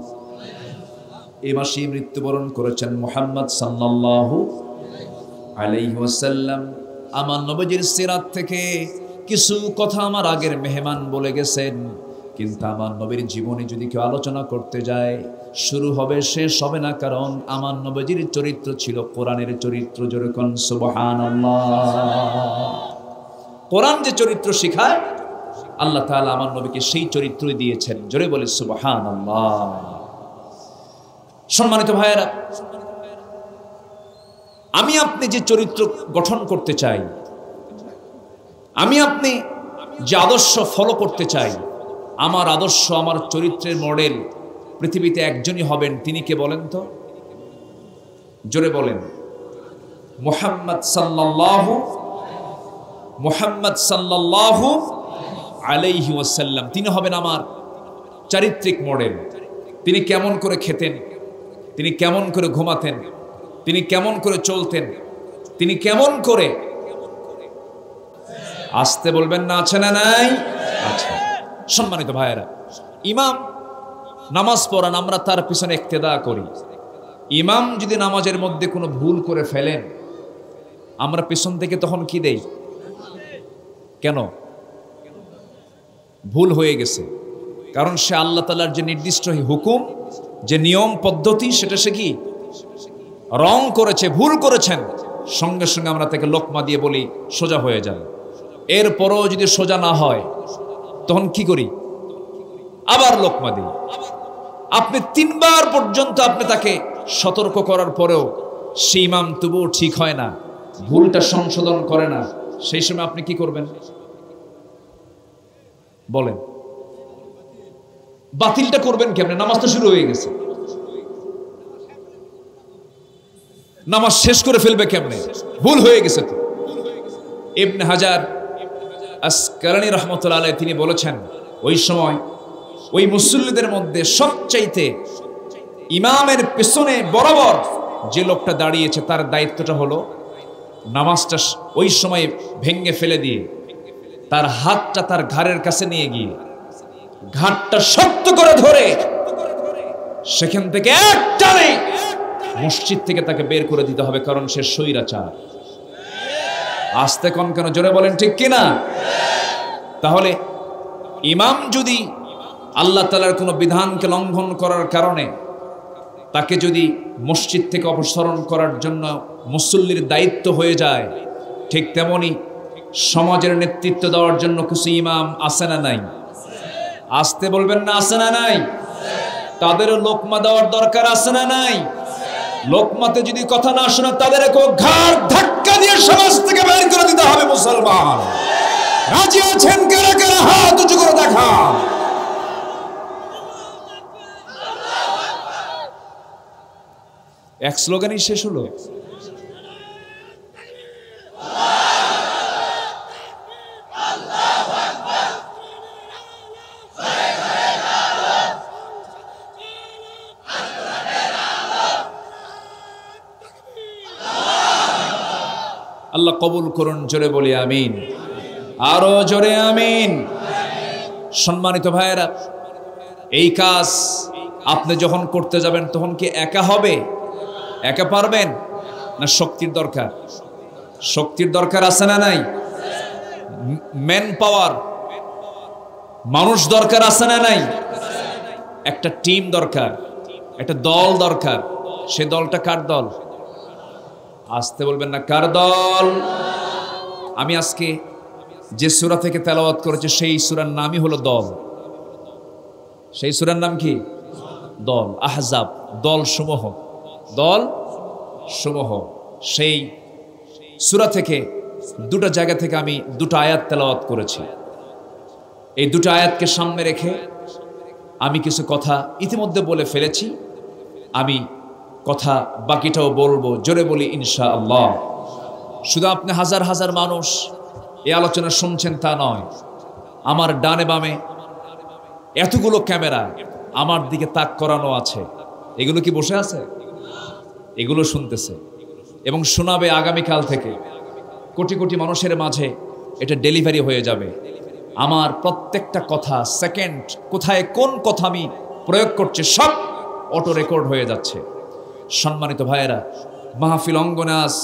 এই মাসেই মৃত্যুবরণ করেছেন মুহাম্মদ সাল্লাল্লাহু আলাইহি ওয়াসাল্লাম। আমার নবীজির সিরাত থেকে কিছু কথা আমার আগের মেহমান বলে গেছেন, কিন্তু আমার নবীর জীবনে যদি কেউ আলোচনা করতে যায় শুরু হবে শেষ হবে না, কারণ আমার নবীজির চরিত্র ছিল কোরআনের চরিত্র। যেরকম সুবহানাল্লাহ, কোরআন যে চরিত্র শিখায় আল্লাহ তাআলা আমার নবীকে সেই চরিত্রই দিয়েছেন। জোরে বলে সুবহানাল্লাহ। সম্মানিত ভাইয়েরা, আমি আপনি যে চরিত্র গঠন করতে চাই, আমি আপনি যে আদর্শ ফলো করতে চাই, আমার আদর্শ, আমার চরিত্রের মডেল পৃথিবীতে একজনই হবেন। তিনি কে বলেন তো? জোরে বলেন, মুহাম্মদ সাল্লাল্লাহু আলাইহি ওয়াসাল্লাম। তিনি হবেন আমার চারিত্রিক মডেল। তিনি কেমন করে খেতেন, তিনি কেমন করে ঘুমাতেন, তিনি কেমন করে চলতেন, তিনি কেমন করে, আসতে বলবেন না, আছে না নাই? আচ্ছা। সম্মানিত ভাইয়েরা, ইমাম নামাজ পড়ান, আমরা তার পিছনে ইক্তেদা করি। ইমাম যদি নামাজের মধ্যে কোনো ভুল করে ফেলেন, আমরা পিছন থেকে তখন কি দেই? কেন? ভুল হয়ে গেছে, কারণ সে আল্লাহ তাআলার যে নির্দিষ্ট হুকুম, যে নিয়ম পদ্ধতি, সেটা সে কি রং করেছে, ভুল করেছেন, সঙ্গে সঙ্গে আমরা তাকে লোকমা দিয়ে বলি সোজা হয়ে যায়। এরপরও যদি সোজা না হয় তখন কি করি? আবার লোকমা দিই। আপনি 3 বার পর্যন্ত আপনি তাকে সতর্ক করার পরেও সেই ইমাম তবুও ঠিক হয় না, ভুলটা সংশোধন করে না, সেই সময় আপনি কি করবেন বলেন? বাতিলটা করবেন কেমনে? নামাজ তো শুরু হয়ে গেছে, নামাজ শেষ করে ফেলবে কেমনে? ভুল হয়ে গেছে তো। ইবনে হাজার আসকালানী রাহমাতুল্লাহ আলাইহি তিনি বলেছেন, ওই সময় ওই মুসল্লিদের মধ্যে সবচাইতে ইমামের পেছনে বরাবর যে লোকটা দাঁড়িয়েছে তার দায়িত্বটা হলো নামাজটা ওই সময় ভেঙে ফেলে দিয়ে তার হাতটা তার ঘাড়ের কাছে নিয়ে গিয়ে ঘাটটা শক্ত করে ধরে সেখান থেকে একটানে মসজিদ থেকে তাকে বের করে দিতে হবে, কারণ সে স্বৈরাচার। আস্তে কোন কেন, জোরে বলেন ঠিক কিনা? তাহলে ইমাম যদি আল্লাহ তাআলার কোনো বিধানকে লঙ্ঘন করার কারণে তাকে যদি মসজিদ থেকে অপসারণ করার জন্য মুসল্লির দায়িত্ব হয়ে যায়, ঠিক তেমনি সমাজের নেতৃত্ব দেওয়ার জন্য কিছু ইমাম আছে না নাই? আসতে বলবেন না, আছে না নাই? তাদেরও লোকমা দেওয়ার দরকার আছে না নাই? লোকমাতে যদি কথা না শোনে তাদেরকে ঘাড় ধাক্কা দিয়ে সমাজ থেকে বের করে দিতে হবে। মুসলমান রাজি আছেন? কারা কারা হাত উঁচু করে দেখান। এক স্লোগানই শেষ হলো। আল্লাহ কবুল করুন, জোরে বলি আমিন, আরো জোরে আমিন। সম্মানিত ভাইয়েরা, এই কাজ আপনি যখন করতে যাবেন তখন কি একা হবে? একা পারবেন না? শক্তির দরকার, শক্তির দরকার আছে না নাই? ম্যান পাওয়ার, মানুষ দরকার আছে না নাই? একটা টিম দরকার, একটা দল দরকার। সে দলটা কার দল? আসতে বলবেন না, কার দল? আমি আজকে যে সূরা থেকে তেলাওয়াত করেছি সেই সূরার নামই হলো দল। সেই সূরার নাম কি? দল। আহজাব, দল সমূহ, দল সমূহ। সেই সূরা থেকে দুটো জায়গা থেকে আমি দুটো আয়াত তেলাওয়াত করেছি। এই দুটো আয়াতকে সামনে রেখে আমি কিছু কথা ইতিমধ্যে বলে ফেলেছি। আমি কথা বাকিটাও বলবো, জোরে বলি ইনশাআল্লাহ। শুধু আপনি হাজার হাজার মানুষ এই আলোচনা শুনছেন তা নয়, আমার ডানে বামে এতগুলো ক্যামেরা আমার দিকে তাক করানো আছে। এগুলো কি বসে আছে? এগুলো শুনতেছে এবং শোনাবে আগামীকাল থেকে। কোটি কোটি মানুষের মাঝে এটা ডেলিভারি হয়ে যাবে। আমার প্রত্যেকটা কথা, সেকেন্ড কোথায় কোন কথা আমি প্রয়োগ করছি সব অটো রেকর্ড হয়ে যাচ্ছে। সম্মানিত ভাইয়েরা, মাহফিল অঙ্গনে আজ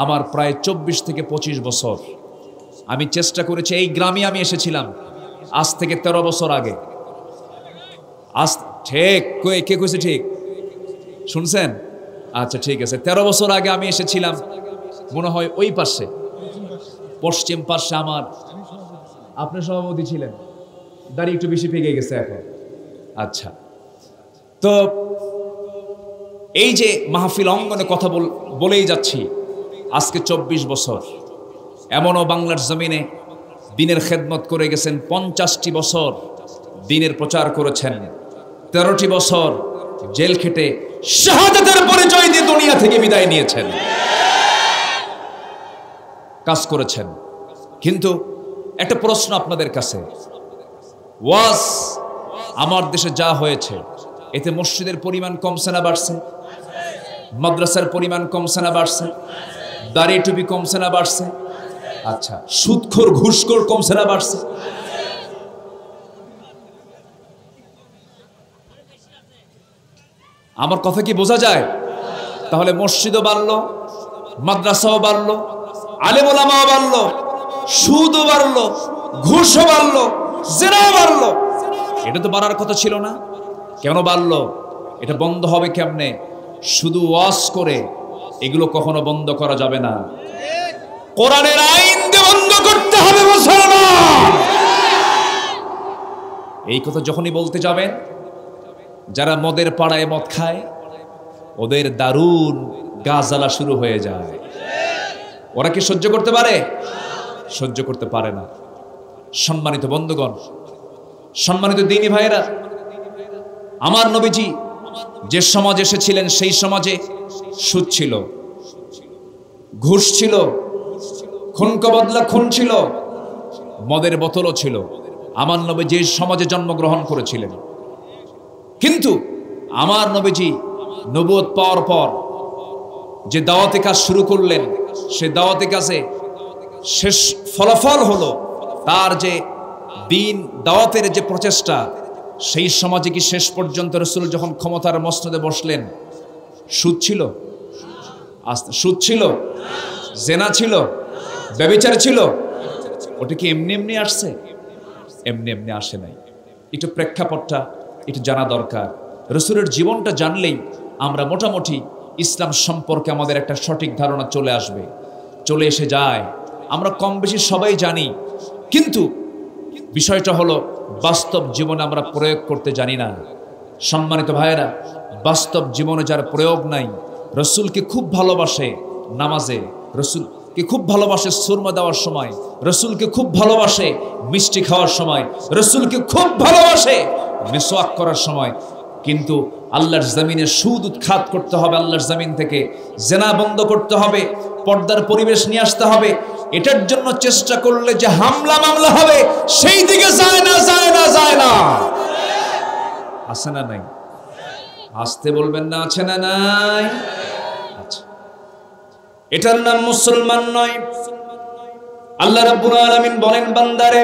আমার প্রায় 24 থেকে 25 বছর। আমি চেষ্টা করেছি, এই গ্রামে আমি এসেছিলাম আজ থেকে 13 বছর আগে। আজ ঠিক কে কইছে? ঠিক শুনছেন? আচ্ছা ঠিক আছে, 13 বছর আগে আমি এসেছিলাম মনে হয় ওই পাশে, পশ্চিম পাশে। আমার আপনি সভাপতি ছিলেন, দাড়ি একটু বেশি পেকে গেছে এখন। আচ্ছা, তো এই যে মাহফিল অঙ্গনে কথা বলেই যাচ্ছি আজকে 24 বছর। এমনও বাংলার জমিনে দিনের খেদমত করে গেছেন, 50টি বছর দিনের প্রচার করেছেন, 13টি বছর জেল খেটে শাহাদাতের পরিচয় দিয়ে দুনিয়া থেকে বিদায় নিয়েছেন, কাজ করেছেন। কিন্তু একটা প্রশ্ন আপনাদের কাছে, ওয়াজ আমার দেশে যা হয়েছে এতে মসজিদের পরিমাণ কমছে না বাড়ছে? মাদ্রাসার পরিমাণ কমছে না বাড়ছে? দাড়ি টুপি কমছে না বাড়ছে? আচ্ছা, সুদখোর ঘুষখোর কমছে না বাড়ছে? আমার কথা কি বোঝা যায়? তাহলে মসজিদও বাড়লো, মাদ্রাসাও বাড়লো, আলেম ওলামাও বাড়লো, সুদও বাড়লো, ঘুষও বাড়লো, জিনাও বাড়লো। এটা তো বাড়ার কথা ছিল না। কেন বাড়লো? এটা বন্ধ হবে কেমনে? শুধু ওয়াজ করে এগুলো কখনো বন্ধ করা যাবে না। কোরআনের আইন দিয়ে বন্ধ করতে হবে মুসলমান। এই কথা যখনই বলতে যাবেন, যারা মদের পাড়ায় মদ খায় ওদের দারুণ গা জ্বালা শুরু হয়ে যায়। ওরা কি সহ্য করতে পারে? সহ্য করতে পারে না। সম্মানিত বন্ধুগণ, সম্মানিত দ্বীনী ভাইয়েরা, আমার নবীজি যে সমাজ এসেছিলেন সেই সমাজে সুদ ছিল, ঘুষ ছিল, খুনকবদলা খুন ছিল, মদের বোতলও ছিল। আমার নবী যে সমাজে জন্মগ্রহণ করেছিলেন, কিন্তু আমার নবীজি নবুয়ত পাওয়ার পর যে দাওয়াতি কাজ শুরু করলেন, সে দাওয়াতি কাজে শেষ ফলাফল হলো তার যে দিন দাওয়াতের যে প্রচেষ্টা, সেই সমাজে কি শেষ পর্যন্ত রাসূল যখন ক্ষমতার মসনদে বসলেন সুদ ছিল? সুদ ছিল, জেনা ছিল, ব্যভিচার ছিল? ওটা কি এমনি এমনি আসছে? এমনি এমনি আসে নাই। একটু প্রেক্ষাপটটা একটু জানা দরকার। রাসূলের জীবনটা জানলেই আমরা মোটামুটি ইসলাম সম্পর্কে আমাদের একটা সঠিক ধারণা চলে আসবে, চলে এসে যায়। আমরা কম বেশি সবাই জানি, কিন্তু বিষয়টা হলো বাস্তব জীবনে আমরা প্রয়োগ করতে জানি না। সম্মানিত ভাইয়েরা, বাস্তব জীবনে যার প্রয়োগ নাই, রাসূলকে খুব ভালোবাসে নামাজে, রাসূলকে খুব ভালোবাসে সুরমা দেওয়ার সময়, রাসূলকে খুব ভালোবাসে মিষ্টি খাওয়ার সময়, রাসূলকে খুব ভালোবাসে মিসওয়াক করার সময়, কিন্তু আল্লাহর জমিনে সুদ উৎখাত করতে হবে, আল্লাহর জমিন থেকে জেনা বন্ধ করতে হবে, পর্দার পরিবেশ নিয়ে আসতে হবে। এটার জন্য চেষ্টা করলে যে হামলা মামলা হবে, সেই দিকে যায় না, যায় না, যায় না। আছে না নাই? আসতে বলবেন না, আছে না নাই? আচ্ছা, এটার নাম মুসলমান নয়। আল্লাহ রাব্বুল আলামিন বলেন, বান্দারে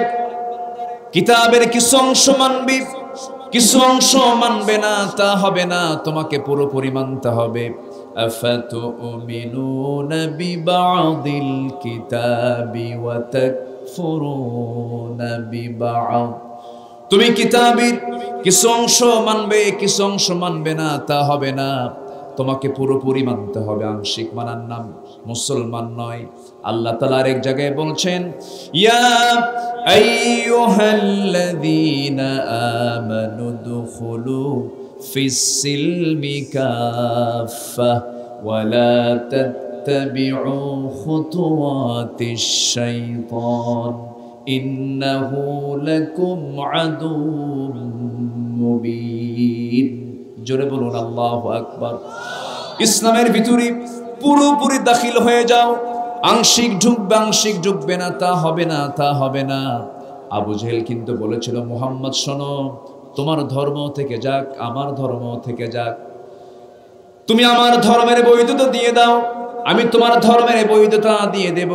কিতাবের কিছু অংশ মানবি, কিছু অংশ মানবে না, তা হবে না, তোমাকে পুরোপুরি মানতে হবে। আফাতুমিনুনা বিবাদিল কিতাবি ওয়া তাকফুরুনা বিবাদ। তুমি কিতাবের কিছু অংশ মানবে, কিছু অংশ মানবে না, তা হবে না, তোমাকে পুরোপুরি মানতে হবে। আংশিক মানার নাম মুসলমান নয়। আল্লাহ তাআলা আরেক জায়গায় বলছেন, ইয়া আইয়ুহাল্লাযীনা আমানু দুখুলু ফিস সিলমি কাফা ওয়া লা তাত্তাবিউ খুতুওয়াতিশ শাইতান ইন্নাহু লাকুম আদুউম মুবিন। জোরে বলুন আল্লাহু আকবার। ইসলামের ভিতরে পুরোপুরি দাখিল হয়ে যাও। আংশিক ঢুকবে, আংশিক ঢুকবে না, তা হবে না, তা হবে না। আবু জেহেল কিন্তু বলেছিল, মুহাম্মদ শোনো, তোমার ধর্ম থেকে যাক, আমার ধর্ম থেকে যাক, তুমি আমার ধর্মের বৈধতা দিয়ে দাও, আমি তোমার ধর্মের বৈধতা দিয়ে দেব।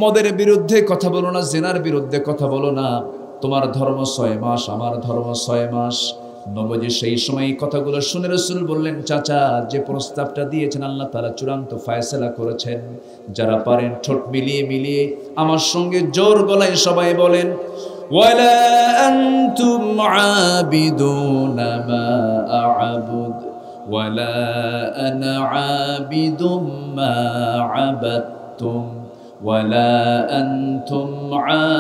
মদের বিরুদ্ধে কথা বলো না, জেনার বিরুদ্ধে কথা বলো না। তোমার ধর্ম 6 মাস, আমার ধর্ম 6 মাস। নবী সেই সময় এই কথাগুলো শুনে রাসূল বললেন, চাচা, যে প্রস্তাবটা দিয়েছেন আল্লাহ তাআলা চূড়ান্ত ফয়সালা করেছেন। যারা পারেন ঠোঁট মিলিয়ে মিলিয়ে আমার সঙ্গে জোর গলায় সবাই বলেন, ওয়ালা আনতুম আবিদুনা মা আ'বুদ ওয়ালা আনা আবিদুম মা আবাদতুম ওয়ালা আনতুম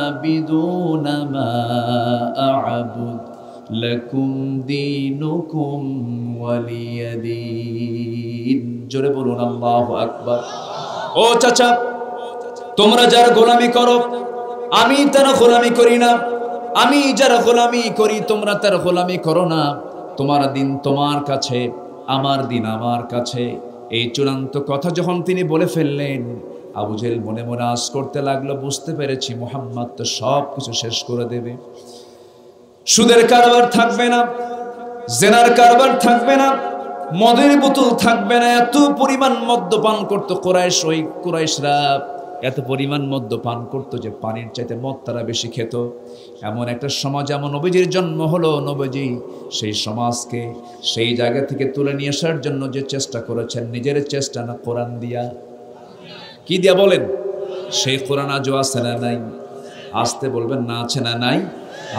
আবিদুনা মা আ'বুদ লাকুম দীনুকুম ওয়ালিয়াদিন। জোরে বলুন আল্লাহু আকবার। ও চাচা, তোমরা যার গোলামি করো, আমি তার গোলামি করি না। আমি যার গোলামি করি, তোমরা তার গোলামি করো না। তোমার দিন তোমার কাছে, আমার দিন আমার কাছে। এই চূড়ান্ত কথা যখন তিনি বলে ফেললেন, আবু জেহেল মনে মনে আশ করতে লাগলো, বুঝতে পেরেছি মুহাম্মদ তো সব কিছু শেষ করে দেবে। সুদের কারবার থাকবে না, জেনার কারবার থাকবে না, মদের বোতল থাকবে না। এত পরিমাণ মদ্যপান করতো কুরাইশ, ওই কুরাইশরা এত পরিমাণ মদ্যপান করতো যে পানির চাইতে মদ তারা বেশি খেত। এমন একটা সমাজ, এমন নবীজির জন্ম হলো। নবীজি সেই সমাজকে সেই জায়গা থেকে তুলে নিয়ে আসার জন্য যে চেষ্টা করেছেন, নিজের চেষ্টা না, কোরআন দিয়া। কি দিয়া বলেন? সেই কোরআন আজও আছে না নাই? আসতে বলবেন না, আছে না নাই?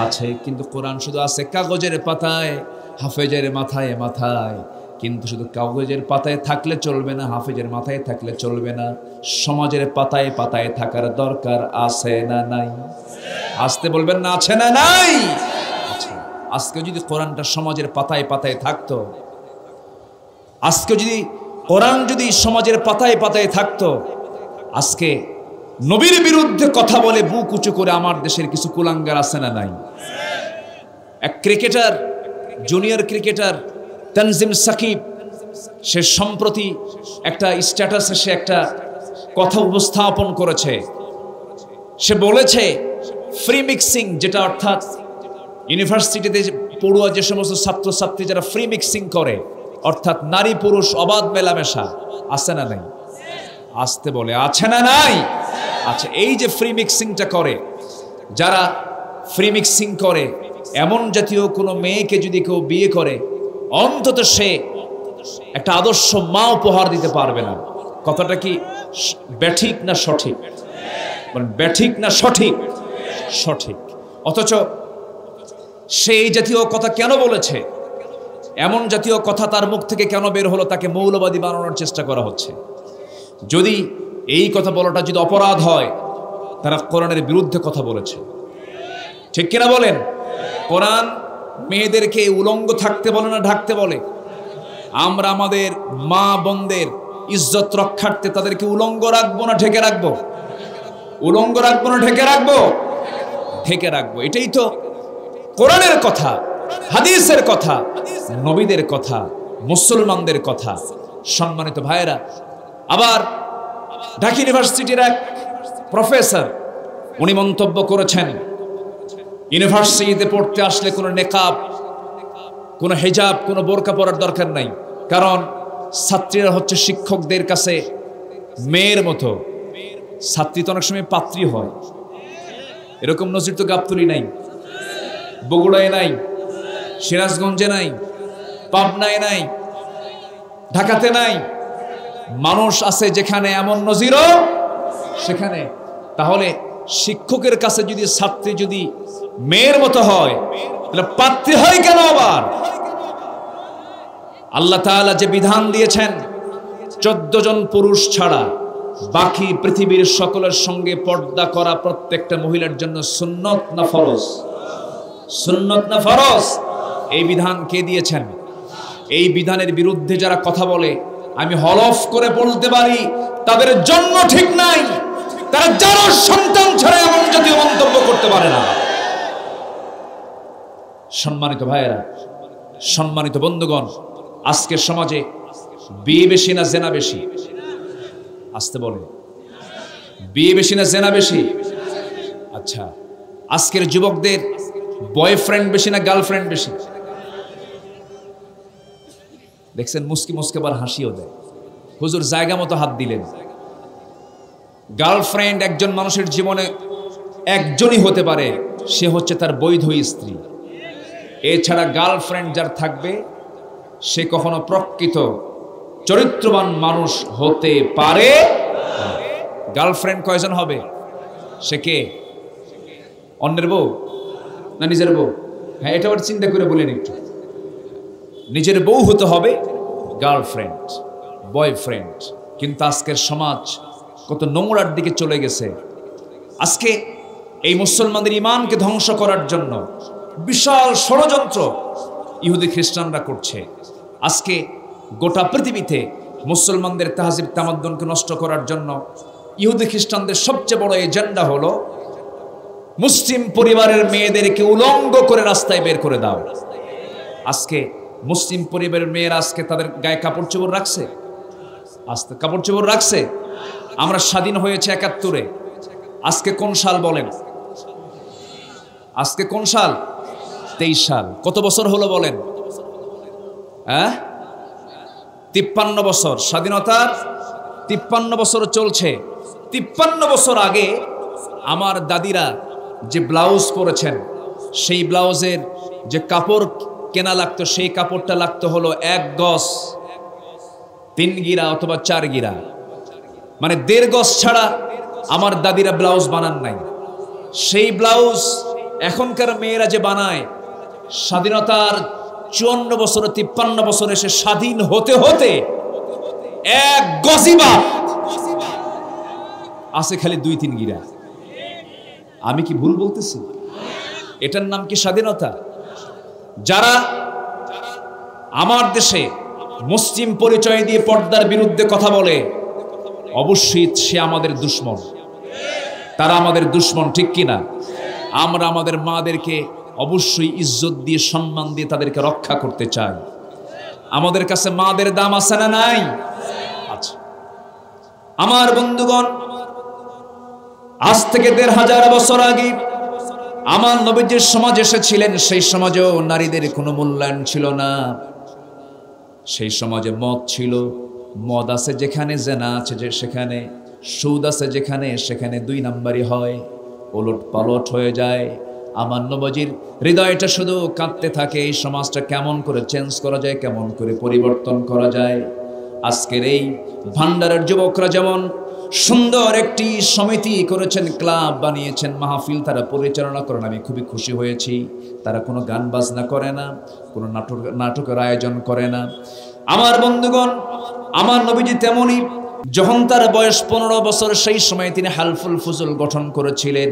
আছে। কিন্তু কোরআন শুধু আছে কাগজের পাতায়, হাফেজের মাথায় মাথায়। কিন্তু শুধু কাগজের পাতায় থাকলে চলবে না, হাফেজের মাথায় থাকলে চলবে না। সমাজের পাতায় পাতায় থাকার দরকার আছে না নাই? আসতে বলবেন না, আছে না নাই? আজকে যদি কোরআনটা সমাজের পাতায় পাতায় থাকতো, আজকে যদি কোরআন যদি সমাজের পাতায় পাতায় থাকতো, আজকে নবীর বিরুদ্ধে কথা বলে বুক উঁচু করে আমার দেশের কিছু কুলাঙ্গার আছে না নাই? এক cricketer, junior cricketer Tanzim Sakib, সে সম্প্রতি একটা স্ট্যাটাসে সে একটা কথা উপস্থাপন করেছে। সে বলেছে ফ্রি মিক্সিং, যেটা অর্থাৎ ইউনিভার্সিটিতে পড়ুয়া যে সমস্ত ছাত্রছাত্রী যারা ফ্রি মিক্সিং করে, অর্থাৎ নারী পুরুষ অবাধ মেলামেশা, আছে না নাই? আসতে বলে, আছে না নাই? আচ্ছা, এই যে ফ্রি মিক্সিংটা করে, যারা ফ্রি মিক্সিং করে, এমন জাতীয় কোনো মেয়েকে যদি কেউ বিয়ে করে, অন্তত সে একটা আদর্শ মা উপহার দিতে পারবে না। কথাটা কি ব্যাঠিক না সঠিক? ব্যাঠিক না সঠিক? সঠিক। অথচ সেই জাতীয় কথা কেন বলেছে? এমন জাতীয় কথা তার মুখ থেকে কেন বের হলো? তাকে মৌলবাদী বানানোর চেষ্টা করা হচ্ছে। যদি এই কথা বলাটা যদি অপরাধ হয়, তারা কোরআনের বিরুদ্ধে কথা বলেছে। ঠিক কিনা বলেন? কোরআন মেয়েদেরকে উলঙ্গ থাকতে বলে না, ঢাকতে বলে। আমরা আমাদের মা বোনদের ইজ্জত রক্ষার্থে তাদেরকে উলঙ্গ রাখবো না ঢেকে রাখবো? উলঙ্গ রাখবো না ঢেকে রাখবো? ঢেকে রাখবো। এটাই তো কোরআনের কথা, হাদিসের কথা। নবীদের কথা, মুসলমানদের কথা। সম্মানিত ভাইয়েরা, আবার ঢাকা ইউনিভার্সিটির এক প্রফেসর উনি মন্তব্য করেছেন, ইউনিভার্সিটিতে পড়তে আসলে কোনো নেকাব, কোনো হিজাব, কোনো বোরকা পরার দরকার নাই, কারণ ছাত্রীরা হচ্ছে শিক্ষকদের কাছে মেয়ের মতো। ছাত্রী তো অনেক সময় পাত্রী হয়। এরকম নজির তো গাবতলী নাই, বগুড়ায় নাই, সিরাজগঞ্জে নাই, পাবনায় নাই, ঢাকাতে নাই। মানুষ আছে যেখানে এমন নজিরও সেখানে। তাহলে শিক্ষকের কাছে যদি ছাত্রী যদি মেয়ের মতো হয়, তাহলে পাত্রী হয় কেন? আবার আল্লাহ তাআলা যে বিধান দিয়েছেন 14 জন পুরুষ ছাড়া বাকি পৃথিবীর সকলের সঙ্গে পর্দা করা প্রত্যেকটা মহিলার জন্য সুন্নত না ফরজ? সুন্নত না ফরজ? এই বিধান কে দিয়েছেন? এই বিধানের বিরুদ্ধে যারা কথা বলে, আমি হলফ করে বলতে পারি তাদের জন্ম ঠিক নাই। তারা যারা সন্তান ছাড়া এমন জাতীয় মন্তব্য করতে পারে না। সম্মানিত ভাইয়েরা, সম্মানিত বন্ধুগণ, আজকের সমাজে বিয়ে বেশি না জেনা বেশি? আসতে বলে, বিয়ে বেশি না জেনা বেশি? আচ্ছা, আজকের যুবকদের বয়ফ্রেন্ড বেশি না গার্লফ্রেন্ড বেশি? দেখছেন, মুস্কি মুস্কি আবার হাসিও দেয়। হুজুর জায়গা মতো হাত দিলেন। গার্লফ্রেন্ড একজন মানুষের জীবনে একজনই হতে পারে, সে হচ্ছে তার বৈধ স্ত্রী। এছাড়া গার্লফ্রেন্ড যার থাকবে সে কখনো প্রকৃত চরিত্রবান মানুষ হতে পারে। গার্লফ্রেন্ড কয়জন হবে? সে কে? অন্যের বউ না নিজের বউ? হ্যাঁ, এটা আবার চিন্তা করে বলেন একটু। নিজের বউ হতে হবে গার্লফ্রেন্ড, বয়ফ্রেন্ড। কিন্তু আজকের সমাজ কত নোংরার দিকে চলে গেছে। আজকে এই মুসলমানদের ইমানকে ধ্বংস করার জন্য বিশাল ষড়যন্ত্র ইহুদি খ্রিস্টানরা করছে। আজকে গোটা পৃথিবীতে মুসলমানদের তাহজিব তামাদ্দুনকে নষ্ট করার জন্য ইহুদি খ্রিস্টানদের সবচেয়ে বড় এজেন্ডা হলো মুসলিম পরিবারের মেয়েদেরকে উলঙ্গ করে রাস্তায় বের করে দাও। আজকে মুসলিম পরিবারের মেয়েরা আজকে তাদের গায়ে কাপড় চোপড় রাখছে? আজকে কাপড় চোপড় রাখছে? আমরা স্বাধীন হয়েছে ৭১-এ। আজকে কোন সাল বলেন? আজকে কোন সাল? ২৩ সাল। কত বছর হলো বলেন? হ্যাঁ, ৫৩ বছর। স্বাধীনতার ৫৩ বছর চলছে। ৫৩ বছর আগে আমার দাদিরা যে ব্লাউজ পরেছেন, সেই ব্লাউজের যে কাপড় কেনা লাগতো, সেই কাপড়টা লাগতো হলো ১ গজ ৩ গিরা অথবা ৪ গিরা, মানে ১.৫ গজ ছাড়া আমার দাদিরা ব্লাউজ বানান নাই। সেই ব্লাউজ এখনকার মেয়েরা যে বানায়, স্বাধীনতার ৫৪ বছর ৫৩ বছর এসে স্বাধীন হতে হতে ১ গজিবা আছে খালি ২-৩ গিরা। আমি কি ভুল বলতেছি? এটার নাম কি স্বাধীনতা? যারা আমার দেশে মুসলিম পরিচয় দিয়ে পর্দার বিরুদ্ধে কথা বলে, অবশ্যই সে আমাদের দুশমন। তারা আমাদের দুশমন, ঠিক কিনা? আমরা আমাদের মাদেরকে অবশ্যই ইজ্জত দিয়ে, সম্মান দিয়ে তাদেরকে রক্ষা করতে চাই। আমাদের কাছে মাদের দাম আছে না নাই? আচ্ছা, আমার বন্ধুগণ, আজ থেকে ১৫০০ বছর আগে আমার নবীজির সমাজ এসেছিলেন। সেই সমাজেও নারীদের কোনো মূল্যায়ন ছিল না। সেই সমাজে মদ ছিল। মদ আছে যেখানে, জেনা আছে যে সেখানে, সুদ আছে যেখানে, সেখানে ২ নাম্বারই হয়, ওলট পালট হয়ে যায়। আমার নবীজির হৃদয়টা শুধু কাঁদতে থাকে, এই সমাজটা কেমন করে চেঞ্জ করা যায়, কেমন করে পরিবর্তন করা যায়। আজকের এই ভান্ডারের যুবকরা যেমন সুন্দর একটি সমিতি করেছেন, ক্লাব বানিয়েছেন, মাহফিল তারা পরিচালনা করেন, আমি খুবই খুশি হয়েছি। তারা কোনো গান বাজনা করে না, কোনো নাটকের আয়োজন করে না। আমার বন্ধুগণ, আমার নবীজি তেমনই, যখন তার বয়স ১৫ বছর, সেই সময় তিনি হালফুল ফুজুল গঠন করেছিলেন।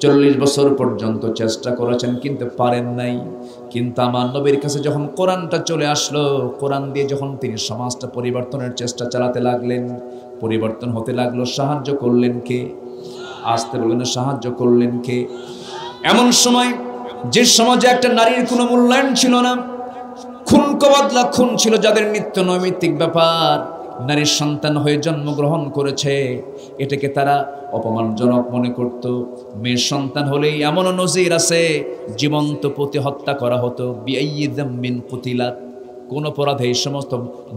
৪০ বছর পর্যন্ত চেষ্টা করেছেন কিন্তু পারেন নাই। কিন্তু আমার নবীর কাছে যখন কোরআনটা চলে আসলো, কোরআন দিয়ে যখন তিনি সমাজটা পরিবর্তনের চেষ্টা চালাতে লাগলেন, পরিবর্তন হতে লাগলো। সাহায্য করলেন কে? আসতে বললেন, সাহায্য করলেন কে? এমন সময় যে সমাজে একটা নারীর কোনো মূল্যায়ন ছিল না, খুন তকওয়াদলা খুন ছিল যাদের নিত্য নৈমিত্তিক ব্যাপার, নারীর সন্তান হয়ে জন্মগ্রহণ করেছে, এটাকে তারা অপমানজনক মনে করত। মেয়ের সন্তান হলেই এমনও নজির আছে জীবন্ত প্রতি হত্যা করা হতো। বিআইয়ি যামবিন কুতিলাত, কোন অপরাধে এই সমস্ত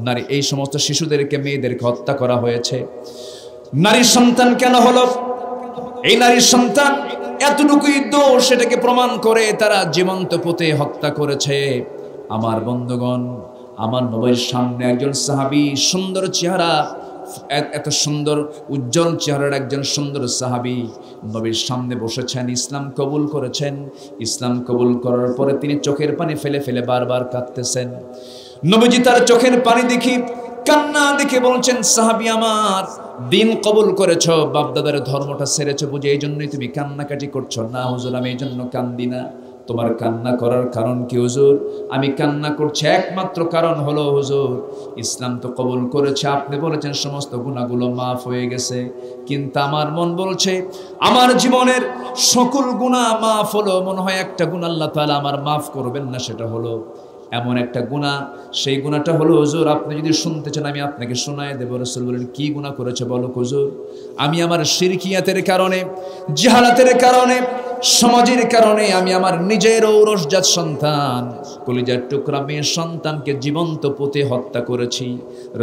নারী, এই সমস্ত শিশুদেরকে, মেয়েদেরকে হত্যা করা হয়েছে। নারীর সন্তান কেন হলো? এই নারীর সন্তান এতটুকুই দোষ, সেটাকে প্রমাণ করে তারা জীবন্ত পুঁতে হত্যা করেছে। আমার বন্ধুগণ, আমার নবীর সামনে একজন সাহাবী, সুন্দর চেহারা, এত সুন্দর উজ্জ্বল চেহারার একজন সুন্দর সাহাবী নবীর সামনে বসেছেন, ইসলাম কবুল করেছেন। ইসলাম কবুল করার পরে তিনি চোখের পানি ফেলে ফেলে বারবার কাঁদতেছেন। নবীজি তার চোখের পানি দেখি, কান্না দেখে বলছেন, সাহাবী আমার, দিন কবুল করেছো, বাপদাদার ধর্মটা ছেড়েছো বুঝে এই জন্যই তুমি কান্নাকাটি করছো? না হুজুর, আমি এই জন্য কান্দি না। তোমার কান্না করার কারণ কি হুজুর? আমি কান্না করছি একমাত্র কারণ হলো হুজুর, ইসলাম তো কবুল করেছে, আপনি বলেছেন সমস্ত গুনাহগুলো মাফ হয়ে গেছে, কিন্তু আমার মন বলছে আমার জীবনের সকল গুনাহ মাফ হলো, মনে হয় একটা গুনাহ আল্লাহ তাআলা আমার মাফ করবেন না। সেটা হলো এমন একটা গুনাহ, সেই গুনাহটা হলো হুজুর, আপনি যদি শুনতে চান আমি আপনাকে শোনায় দেব। রাসূল বলেন, কি গুনাহ করেছে বলো হুজুর? আমি আমার শিরকিয়াতের কারণে, জাহালাতের কারণে, সমাজের কারণে আমি আমার নিজের ঔরসজাত সন্তান, কলিজার টুকরা মেয়ের সন্তানকে জীবন্ত পুঁতে হত্যা করেছি।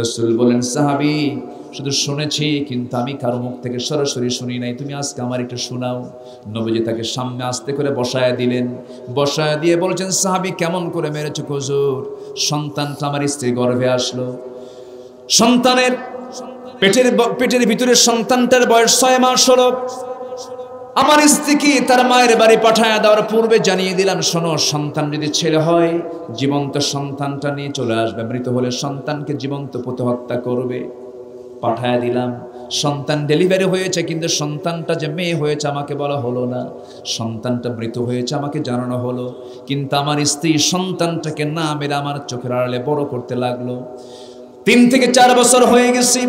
রাসূল বলেন, সাহাবী শুধু শুনেছি, কিন্তু আমি কারো মুখ থেকে সরাসরি শুনি নাই, তুমি আজকে আমার একটু শোনাও। নবীজি তাকে সামনে আস্তে করে বসায় দিলেন। বসায় দিয়ে বলছেন, সাহাবী কেমন করে মেরেছো হুজুর? সন্তানটা আমার স্ত্রী গর্ভে আসলো, সন্তানের পেটের ভিতরে সন্তানটার বয়স 6 মাস হলো। আমার স্ত্রীকে তার মায়ের বাড়ি পাঠায় দেওয়ার পূর্বে জানিয়ে দিলাম, শোনো, সন্তান যদি ছেলে হয় জীবন্ত সন্তানটা নিয়ে চলে আসবে, মৃত হলে সন্তানকে জীবন্ত পুঁতে হত্যা করবে। পাঠায় দিলাম। সন্তান ডেলিভারি হয়েছে, কিন্তু সন্তানটা যে মেয়ে হয়েছে আমাকে বলা হলো না। সন্তানটা মৃত হয়েছে আমাকে জানানো হলো, কিন্তু আমার স্ত্রী সন্তানটাকে না মেরে আমার চোখের আড়ালে বড় করতে লাগলো। 3 থেকে 4 বছর হয়ে গেছে।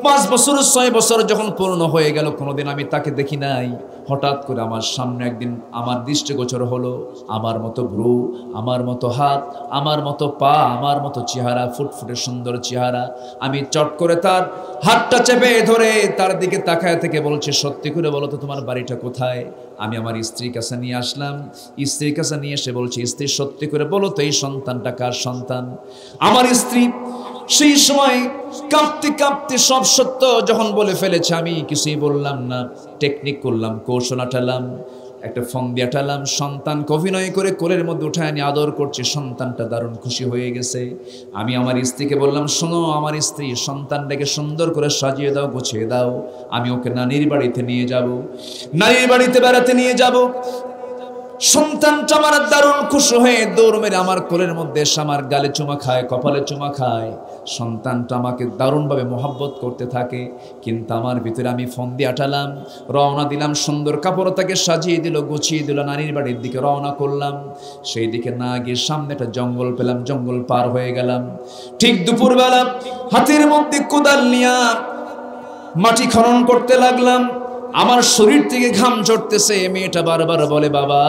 5 বছর 6 বছর যখন পূর্ণ হয়ে গেল, কোনোদিন আমি তাকে দেখি নাই। হঠাৎ করে আমার সামনে একদিন আমার দৃষ্টিগোচর হলো, আমার মতো ভ্রু, আমার মতো হাত, আমার মতো পা, আমার মতো চেহারা, ফুটফুটে সুন্দর চেহারা। আমি চট করে তার হাতটা চেপে ধরে তার দিকে তাকায় থেকে বলছি, সত্যি করে বলো তো তোমার বাড়িটা কোথায়? আমি আমার স্ত্রীর কাছে নিয়ে আসলাম। স্ত্রীর কাছে নিয়ে এসে বলছি, স্ত্রী সত্যি করে বলো তো এই সন্তানটা কার সন্তান? আমার স্ত্রী সেই সময় কাঁপতে কাঁপতে সব সত্য যখন বলে ফেলেছে, আমি কিছুই বললাম না, টেকনিক করলাম, কৌশল আটালাম, একটা ফন্দি আটালাম, সন্তানকে অভিনয় করে কোলের মধ্যে উঠায় নিয়ে আদর করছে। সন্তানটা দারুণ খুশি হয়ে গেছে। আমি আমার স্ত্রীকে বললাম, শোনো আমার স্ত্রী, সন্তানটাকে সুন্দর করে সাজিয়ে দাও, গুছিয়ে দাও, আমি ওকে নানির বাড়িতে নিয়ে যাব, নানির বাড়িতে বেড়াতে নিয়ে যাব। সন্তানটা আমার দারুণ খুশি হয়ে দৌড় মেরে আমার কোলের মধ্যে এসে আমার গালে চুমা খায়, কপালে চুমা খায়। সন্তানটা আমাকে দারুণভাবে মোহাব্বত করতে থাকে, কিন্তু আমার ভিতরে আমি ফন্দি আটালাম, রওনা দিলাম। সুন্দর কাপড় তাকে সাজিয়ে দিল, গুছিয়ে দিল, নানির বাড়ির দিকে রওনা করলাম। সেই দিকে না গিয়ে সামনে একটা জঙ্গল পেলাম, জঙ্গল পার হয়ে গেলাম। ঠিক দুপুরবেলা হাতের মধ্যে কোদাল নিয়া মাটি খনন করতে লাগলাম। আমার শরীর থেকে ঘাম ঝরতেছে। মেয়েটা বারবার বলে, বাবা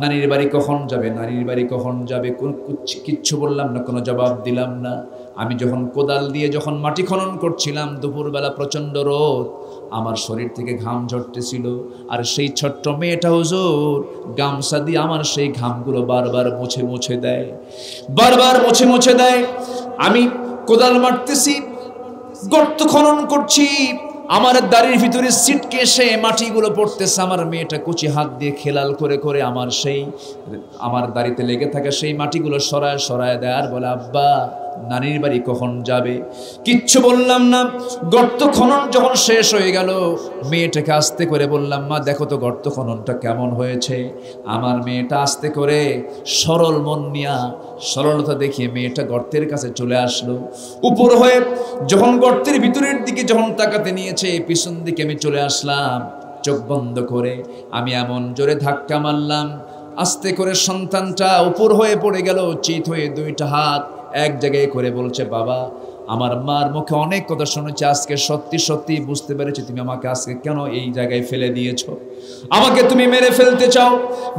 নানির বাড়ি কখন যাবে, নানির বাড়ি কখন যাবে? কিচ্ছু বললাম না, কোনো জবাব দিলাম না। আমি যখন কোদাল দিয়ে যখন মাটি খনন করছিলাম, দুপুরবেলা প্রচণ্ড রোদ, আমার শরীর থেকে ঘাম ঝরতেছিল। আর সেই ছোট্ট মেয়েটা হুজুর গামছা দিয়ে আমার সেই ঘামগুলো বারবার মুছে মুছে দেয়, বারবার মুছে মুছে দেয়। আমি কোদাল মারতেছি, গর্ত খনন করছি, আমার দাড়ির ভিতরে ছিটকে এসে মাটিগুলো পড়তেছে। আমার মেয়েটা কুচি হাত দিয়ে খেলাল করে করে আমার দাড়িতে লেগে থাকা সেই মাটিগুলো সরায় সরায় দেয়, আর বলে, আব্বা নানির বাড়ি কখন যাবে? কিচ্ছু বললাম না। গর্ত খনন যখন শেষ হয়ে গেল, মেয়েটাকে আস্তে করে বললাম, মা দেখো তো গর্ত খননটা কেমন হয়েছে। আমার মেয়েটা আস্তে করে সরল মন নিয়া, সরলতা দেখিয়ে মেয়েটা গর্তের কাছে চলে আসলো। উপর হয়ে যখন গর্তের ভিতরের দিকে যখন তাকাতে নিয়েছে, পিছন দিকে আমি চলে আসলাম। চোখ বন্ধ করে আমি এমন জোরে ধাক্কা মারলাম, আস্তে করে সন্তানটা উপর হয়ে পড়ে গেল, চিত হয়ে 2টা হাত এক জায়গায় করে বলছে, বাবা আমার মার মুখে অনেক কথা শুনেছি, আজকে সত্যি সত্যি বুঝতে পেরেছি তুমি আমাকে আজকে কেন এই জায়গায় ফেলে দিয়েছো, আমাকে তুমি মেরে ফেলতে চাও।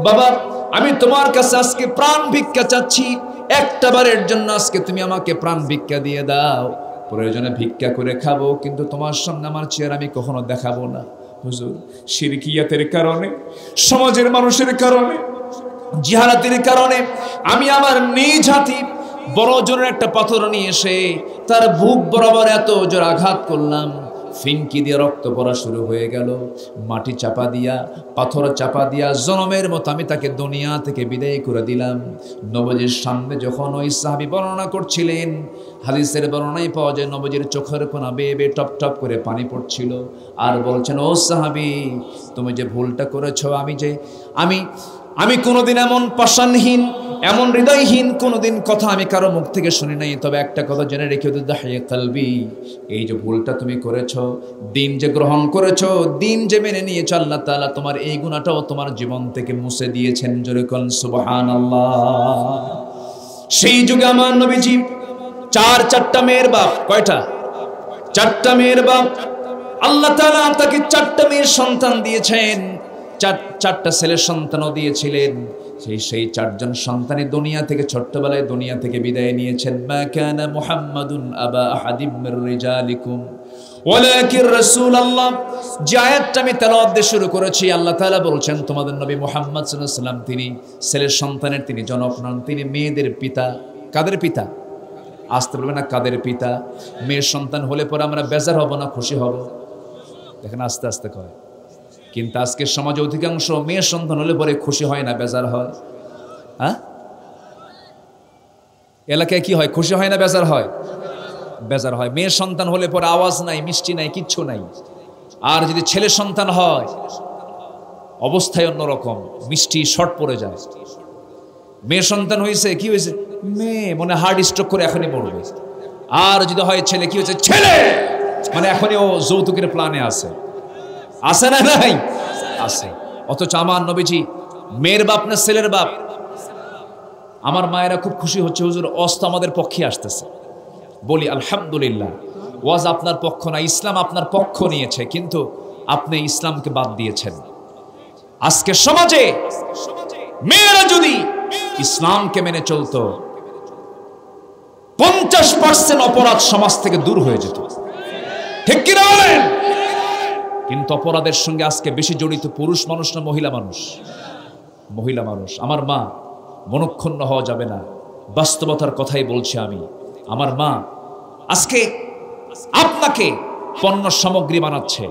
বাবা আমি তোমার কাছে আজকে প্রাণ ভিক্ষা চাচ্ছি, একটা বারের জন্য আজকে তুমি আমাকে প্রাণ ভিক্ষা দিয়ে দাও, প্রয়োজনে ভিক্ষা করে খাবো, কিন্তু তোমার সামনে আমার চেহারা আমি কখনো দেখাবো না। হুজুর, শিরকিয়াতের কারণে, সমাজের মানুষের কারণে, জিহালাতের কারণে আমি আমার নিজ হাতে বড় জোরের একটা পাথর নিয়ে এসে তার বুক বরাবর এত জোর আঘাত করলাম, ফিনকি দিয়ে রক্ত পড়া শুরু হয়ে গেল। মাটি চাপা দিয়া, পাথর চাপা দিয়া জনমের মতো আমি তাকে দুনিয়া থেকে বিদায় করে দিলাম। নবীজির সামনে যখন ওই সাহাবী বর্ণনা করছিলেন, হাদিসের বর্ণনায় পাওয়া যায় নবীজির চোখের কোনা বেয়ে বেয়ে টপ টপ করে পানি পড়ছিল, আর বলছেন, ও সাহাবী, তুমি যে ভুলটা করেছো, আমি কোনোদিন এমন পাষাণহীন, এমন হৃদয়হীন কোনোদিন কথা আমি কারো মুখ থেকে শুনি নাই। তবে একটা কথা জেনে রেখে দাহিয়ে কালবি, এই যে ভুলটা তুমি করেছো, দিন যে গ্রহণ করেছো, দিন যে মেনে নিয়েছো, আল্লাহ তাআলা তোমার এই গুনাহটাও তোমার জীবন থেকে মুছে দিয়েছেন। জোরে কোন সুবহানাল্লাহ। সেই যুগে আমার নবীজি চারটা মেয়ের বাপ। কয়টা? চারটা মেয়ের বাপ। আল্লাহ তাআলা তাকে চারটা মেয়ের সন্তান দিয়েছেন, চারটা ছেলের সন্তানও দিয়েছিলেন। সেই চারজন সন্তানে দুনিয়া থেকে ছোট্টবেলায় দুনিয়া থেকে বিদায় নিয়েছেন। মা কানা মুহাম্মাদুন আবা আহাদিম মির রিজালিকুম ওয়ালাকিন রাসূলুল্লাহ। যে আয়াতটা আমি তেলাওয়াত দিয়ে শুরু করেছি, আল্লাহ তাআলা বলছেন তোমাদের নবী মুহাম্মদ সাল্লাল্লাহু আলাইহি ওয়াসাল্লাম তিনি ছেলের সন্তানের তিনি জনক নন, তিনি মেয়েদের পিতা। কাদের পিতা? আসতে বলবে না, কাদের পিতা? মেয়ের সন্তান হলে পরে আমরা বেজার হব না খুশি হব? দেখেন আস্তে আস্তে কয়। কিন্তু আজকের সমাজে অধিকাংশ মেয়ের সন্তান হলে পরে খুশি হয় না, বেজার হয়। হ্যাঁ, এলাকায় কি হয়? খুশি হয় না বেজার হয়? বেজার হয়। মেয়ের সন্তান হলে পরে আওয়াজ নাই, মিষ্টি নাই, কিচ্ছু নাই। আর যদি ছেলের সন্তান হয় অবস্থায় অন্যরকম, মিষ্টি শর্ট পড়ে যায়। মেয়ের সন্তান হয়েছে, কি হয়েছে? মেয়ে, মনে হার্ট স্ট্রোক করে এখনই মরবে। আর যদি হয় ছেলে, কি হয়েছে? ছেলে, মানে এখনই ও যৌতুকের প্ল্যানে আছে। আছে না নাই? আছে। অথচ আমার নবীজি মেয়ের বাপ না ছেলের বাপ? আমার মায়েরা খুব খুশি হচ্ছে, হুজুর অস্ত আমাদের পক্ষে আসতেছে। বলি আলহামদুলিল্লাহ, ওয়াজ আপনার পক্ষ না, ইসলাম আপনার পক্ষ নিয়েছে, কিন্তু আপনি ইসলামকে বাদ দিয়েছেন। আজকে সমাজে মেয়েরা যদি ইসলামকে মেনে চলতো, 50% অপরাধ সমাজ থেকে দূর হয়ে যেত। ঠিক কিনা বলেন? কিন্তু অপরাধের সঙ্গে আজকে বেশি জড়িত পুরুষ মানুষ না মহিলা মানুষ? মহিলা মানুষ। আমার মা, মনক্ষুণ্ণ হওয়া যাবে না, বাস্তবতার কথাই বলছি আমি। আমার মা আজকে আপনাকে পণ্য সামগ্রী বানাচ্ছে,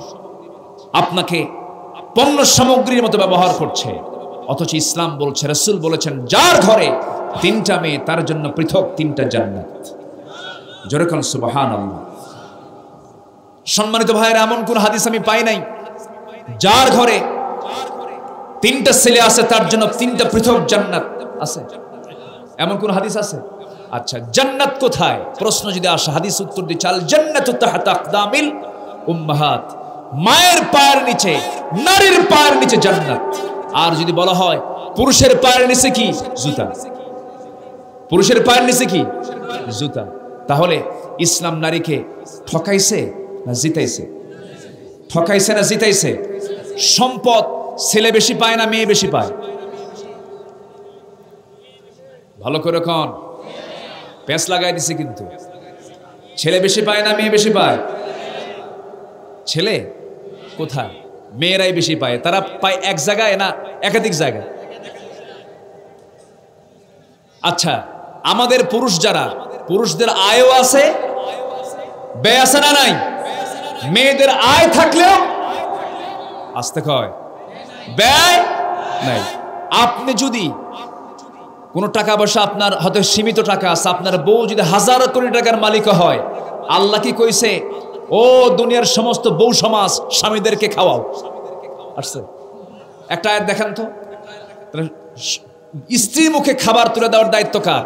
আপনাকে পণ্য সামগ্রীর মতো ব্যবহার করছে, অথচ ইসলাম বলছে, রাসূল বলেছেন, যার ঘরে 3টা মেয়ে তার জন্য পৃথক 3টা জান্নাত। জোরে কোন সুবহানাল্লাহ। সম্মানিত ভাইয়েরা, এমন কোন হাদিস আমি পাই নাই যার ঘরে 3টা ছেলে আছে তার জন্য 3টা পৃথক জান্নাত আছে। এমন কোন হাদিস আছে? আচ্ছা, জান্নাত কোথায়? প্রশ্ন যদি আসে, হাদিস উত্তর দিচ্ছে, আল জান্নাতু তাহতা আকদামিল উম্মাহাত, মায়ের পায়ের নিচে, নারীর পায়ের নিচে জান্নাত। আর যদি বলা হয় পুরুষের পায়ের নিচে কি? জুতা। পুরুষের পায়ের নিচে কি? জুতা। তাহলে ইসলাম নারীকে ঠকাইছে না জিতাইছে? ঠকাইছে না জিতাইছে? সম্পদ ছেলে বেশি পায় না মেয়ে বেশি পায়? ভালো করে কোন পেঁচ লাগাই দিছে, কিন্তু ছেলে বেশি পায় না মেয়ে বেশি পায়? ছেলে কোথায়? মেয়েরাই বেশি পায়। তারা পায় এক জায়গায় না একাধিক জায়গায়? আচ্ছা, আমাদের পুরুষ যারা, পুরুষদের আয়ও আছে, ব্যয় আছে না নাই? মেয়েদের আয় থাকলেও আসতে কয় ব্যয় নাই। আপনি যদি কোনো টাকা পয়সা, আপনার হয়তো সীমিত টাকা আছে, আপনার বউ যদি 1000 কোটি টাকার মালিক হয়, আল্লাহ কি কইছে, ও দুনিয়ার সমস্ত বউ সমাজ স্বামীদেরকে খাওয়াও? আসছে একটা আয়াত দেখান তো। স্ত্রীর মুখে খাবার তুলে দেওয়ার দায়িত্ব কার?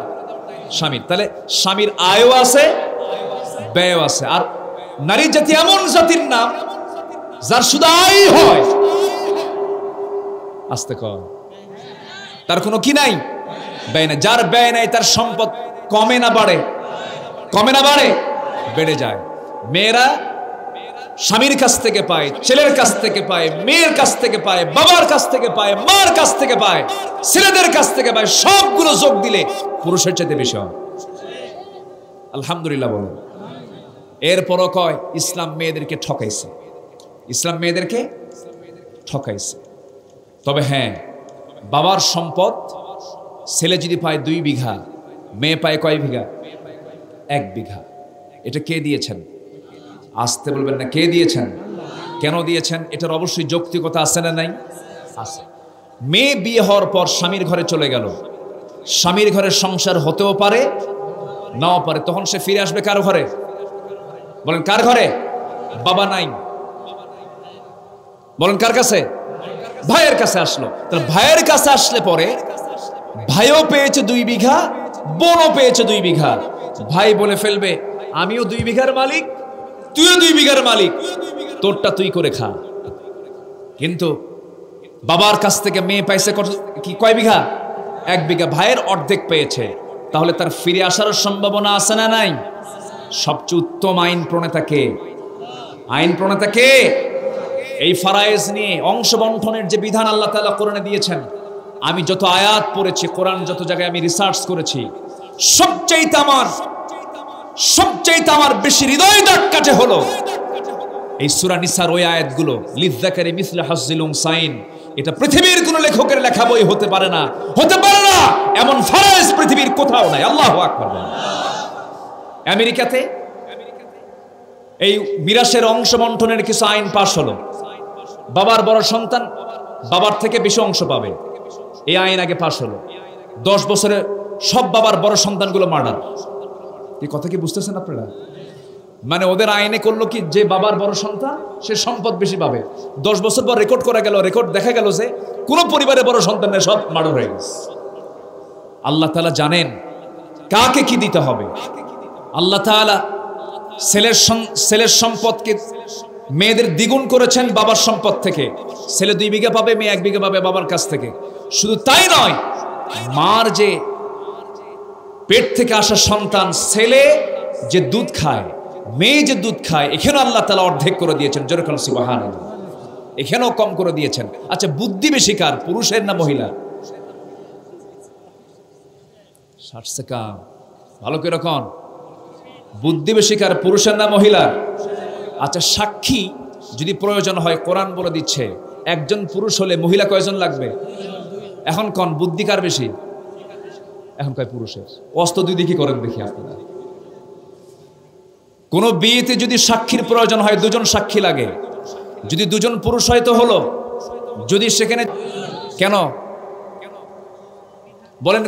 স্বামীর। তাহলে স্বামীর আয়ও আছে, ব্যয়ও আছে। আর নারী জাতি এমন জাতির নাম যার শুধু আয় হয়, আসতে কর, তার কোনো কি নাই? ব্যয় নাই। যার ব্যয় নাই তার সম্পদ কমে না বাড়ে? কমে না বাড়ে? বেড়ে যায়। মেয়েরা স্বামীর কাছ থেকে পায়, ছেলের কাছ থেকে পায়, মেয়ের কাছ থেকে পায়, বাবার কাছ থেকে পায়, মার কাছ থেকে পায়, ছেলেদের কাছ থেকে পায়, সবগুলো যোগ দিলে পুরুষের চাইতে বেশি হয়। আলহামদুলিল্লাহ বলেন। এরপরও কয় ইসলাম মেয়েদেরকে ঠকাইছে, ইসলাম মেয়েদেরকে ঠকাইছে। তবে হ্যাঁ, বাবার সম্পদ ছেলে যদি পায় 2 বিঘা, মেয়ে পায় কয় বিঘা? 1 বিঘা। এটা কে দিয়েছেন? আসতে বলবেন না, কে দিয়েছেন? কেন দিয়েছেন? এটার অবশ্যই যৌক্তিকতা আছে না নাই? আছে। মেয়ে বিয়ে হওয়ার পর স্বামীর ঘরে চলে গেল, স্বামীর ঘরে সংসার হতেও পারে নাও পারে, তখন সে ফিরে আসবে কার ঘরে? বলেন কার ঘরে? বাবা নাই, বলেন কার কাছে? ভাইয়ের কাছে আসলো। তাহলে ভাইয়ের কাছে আসলে পরে ভাইও পেয়েছে 2 বিঘা, বোনও পেয়েছে 2 বিঘা। ভাই বলে ফেলবে আমিও 2 বিঘার মালিক, তুইও 2 বিঘার মালিক, তোরটা তুই করে খা। কিন্তু বাবার কাছ থেকে মেয়ে পাইছে কয় বিঘা? 1 বিঘা। ভাইয়ের অর্ধেক পেয়েছে, তাহলে তার ফিরে আসার সম্ভাবনা আছে না নাই? সবচেয়ে উত্তম আইন প্রণেতা কে? আইন প্রণেতা কে? এই ফারায়েজ নিয়ে অংশ বন্টনের যে বিধান আল্লাহ তাআলা কোরআনে দিয়েছেন, আমি যত আয়াত পড়েছি, কোরআন যত জায়গায় আমি রিসার্চ করেছি, সবচাইতে আমার বেশি হৃদয় দাগ কাটে হলো এই সূরা নিসার ওই আয়াতগুলো, লিযযাকারি মিসলু হাজ্জিল উনসাইন। এটা পৃথিবীর কোন লেখকের লেখা বই হতে পারে না, হতে পারে না, এমন ফারায়েজ পৃথিবীর কোথাও নাই। আল্লাহু আকবার। আমেরিকাতে এই মিরাসের অংশ বন্টনের কিছু আইন পাশ হলো, বাবার বড় সন্তান বাবার থেকে বেশি অংশ পাবে, এই আইন আগে পাশ হলো। 10 বছরে সব বাবার বড় সন্তানগুলো মার্ডার। এই কথা কি বুঝতেছেন আপনারা? মানে ওদের আইনে করলো কি, যে বাবার বড় সন্তান সে সম্পদ বেশি পাবে। 10 বছর পর রেকর্ড করা গেল, রেকর্ড দেখা গেল যে কোন পরিবারে বড় সন্তানের সব মার্ডার হয়ে গেছে। আল্লাহ তাআলা জানেন কাকে কি দিতে হবে। আল্লাহ তাআলা ছেলের সম্পদকে মেয়েদের দ্বিগুণ করেছেন বাবার সম্পদ থেকে। ছেলে 2 বিঘা পাবে, মেয়ে 1 বিঘা পাবে বাবার কাছ থেকে। শুধু তাই নয়, মার যে পেট থেকে আসা সন্তান, ছেলে যে দুধ খায়, মেয়ে যে দুধ খায়, এখানে আল্লাহ তাআলা অর্ধেক করে দিয়েছেন। যেরকম সুবহানাল্লাহ, এখানেও কম করে দিয়েছেন। আচ্ছা, বুদ্ধি বেশি কার, পুরুষের না মহিলা? 60 সেকেন্ড ভালো করে কোন বুদ্ধি বেশি কার, পুরুষের না মহিলার? আচ্ছা, সাক্ষী যদি প্রয়োজন হয়, কোরআন বলে দিচ্ছে একজন পুরুষ হলে মহিলা কয়জন লাগবে? এখন কোন বুদ্ধি কার বেশি? এখন কয় পুরুষের। অস্ত্র 2 দিকে করেন দেখি আপনারা। কোন বিয়েতে যদি সাক্ষীর প্রয়োজন হয় 2 জন সাক্ষী লাগে। যদি 2 জন পুরুষ হয় তো হলো, যদি সেখানে কেন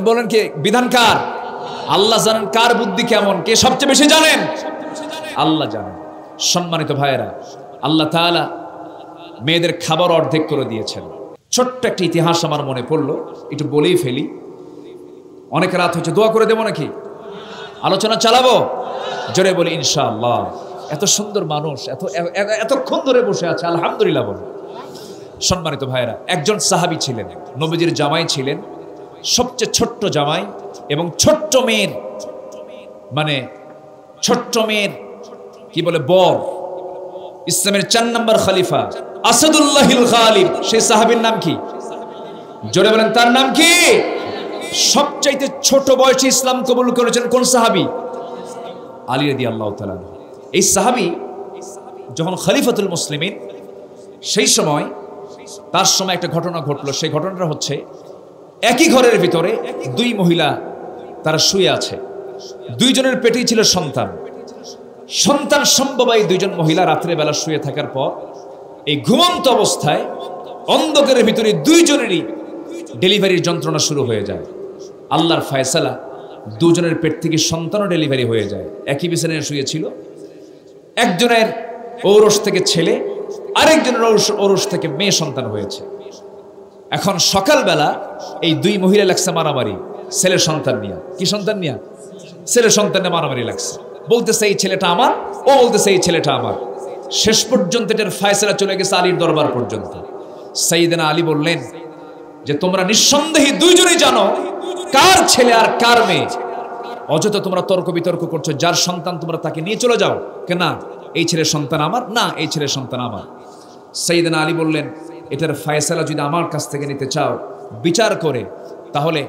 বলেন কি বিধান কার? আল্লাহ জানেন কার বুদ্ধি কেমন, কে সবচেয়ে বেশি জানেন? আল্লাহ জানেন। সম্মানিত ভাইয়েরা, আল্লাহ তাআলা মেয়েদের খাবার অর্ধেক করে দিয়েছেন। ছোট্ট একটা ইতিহাস আমার মনে পড়লো, একটু বলেই ফেলি। অনেক রাত হচ্ছে, দোয়া করে দেবো নাকি? আলোচনা চালাবো? জোরে বলি ইনশাআল্লাহ। এত সুন্দর মানুষ এতক্ষণ ধরে বসে আছে, আলহামদুলিল্লাহ বলে। সম্মানিত ভাইয়েরা, একজন সাহাবী ছিলেন, নবীজির জামাই ছিলেন, সবচেয়ে ছোট্ট জামাই, এবং ছোট্ট মেয়ের কি বলে বর, ইসলামের 4 নম্বর খলিফা আসাদুল্লাহিল গালিব, সেই সাহাবীর নাম কি? জোরে বলেন, তার নাম কি? সবচাইতে ছোট বয়সে ইসলাম কবুল করেছেন কোন সাহাবী? আলী রাদিয়াল্লাহু তাআলা। এই সাহাবী যখন খলিফাতুল মুসলিমিন, সেই সময় তার সময় একটা ঘটনা ঘটলো। সেই ঘটনাটা হচ্ছে, একই ঘরের ভিতরে 2 মহিলা তারা শুয়ে আছে, 2 জনের পেটেই ছিল সন্তান। সন্তান সম্ভবাই 2 জন মহিলা রাত্রে বেলা শুয়ে থাকার পর এই ঘুমন্ত অবস্থায় অন্ধকারের ভিতরে 2 জনেরই ডেলিভারির যন্ত্রণা শুরু হয়ে যায়। আল্লাহর ফয়সালা, 2 জনের পেট থেকে সন্তানও ডেলিভারি হয়ে যায়। একই বিছানায় শুয়েছিল, একজনের ঔরস থেকে ছেলে, আরেকজনের ঔরস থেকে মেয়ে সন্তান হয়েছে। এখন সকালবেলা এই 2 মহিলা লাগছে মারামারি ছেলের সন্তান নিয়ে। কি সন্তান নিয়ে? ছেলের সন্তান নিয়ে মারামারি লাগছে। বলতেছে এই ছেলেটা আমার, ও বলতেছে এই ছেলেটা আমার। শেষ পর্যন্ত এটার ফয়সালা চলে গেছে আলীর দরবার পর্যন্ত। সাইয়েদনা আলী বললেন যে তোমরা নিঃসন্দেহে 2 জনেই জানো কার ছেলে আর কার মেয়ে। অযথা তোমরা তর্ক বিতর্ক করছো, যার সন্তান তোমরা তাকে নিয়ে চলে যাও। কেন? এই ছেলের সন্তান আমার, না এই ছেলের সন্তান আমার। সাইয়েদনা আলী বললেন, এটার ফয়সালা যদি আমার কাছ থেকে নিতে চাও বিচার করে, তাহলে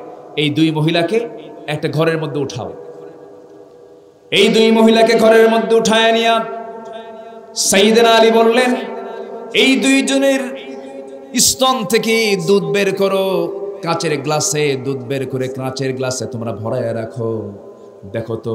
এই দুই মহিলাকে একটা ঘরের মধ্যে উঠাও। এই দুই মহিলাকে ঘরের মধ্যে উঠায় নিয়া সাইয়েদনা আলী বললেন, এই দুইজনের স্তন থেকে দুধ বের করো, কাঁচের গ্লাসে দুধ বের করে কাঁচের গ্লাসে তোমরা ভরায় রাখো। দেখো তো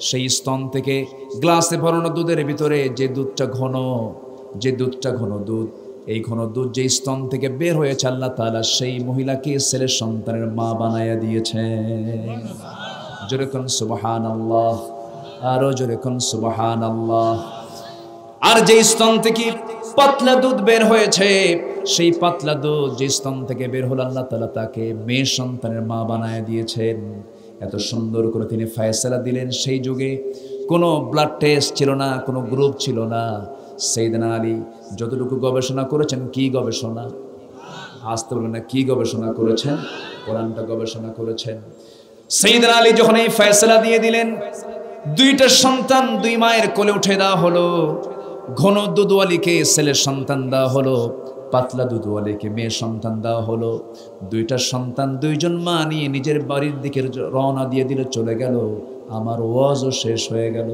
সেই স্তন থেকে গ্লাসে ভরানো দুধের ভিতরে যে দুধটা ঘন দুধ, এই ঘন দুধ যে স্তন থেকে বের হয়েছে আল্লাহ তাআলা সেই মহিলাকে ছেলের সন্তানের মা বানায়া দিয়েছেন। জোরে কোন সুবহানাল্লাহ, আরো জোরে কোন সুবহানাল্লাহ। আর যে স্তন থেকে পাতলা দুধ বের হয়েছে, সেই পাতলা দুধ যে স্তন থেকে বের হলো আল্লাহ তাআলা তাকে মেয়ে সন্তানের মা বানায় দিয়েছেন। এত সুন্দর করে তিনি ফয়সালা দিলেন। সেই যুগে কোনো ব্লাড টেস্ট ছিল না, কোনো গ্রুপ ছিল না। সাইয়েদনা আলী যতটুকু গবেষণা করেছেন, কি গবেষণা? আসতে বলেন না, কি গবেষণা করেছেন? কোরআনটা গবেষণা করেছেন। সাইয়েদনা আলী যখন এই ফয়সালা দিয়ে দিলেন, দুইটা সন্তান দুই মায়ের কোলে উঠে দেওয়া হলো। ঘন দুধওয়ালিকে ছেলের সন্তান দেওয়া হলো, পাতলা দুধওয়ালিকে মেয়ে সন্তান দেওয়া হলো। দুইটা সন্তান দুইজন মা নিয়ে নিজের বাড়ির দিকে রওনা দিয়ে দিলে চলে গেল। আমার ওয়াজও শেষ হয়ে গেল।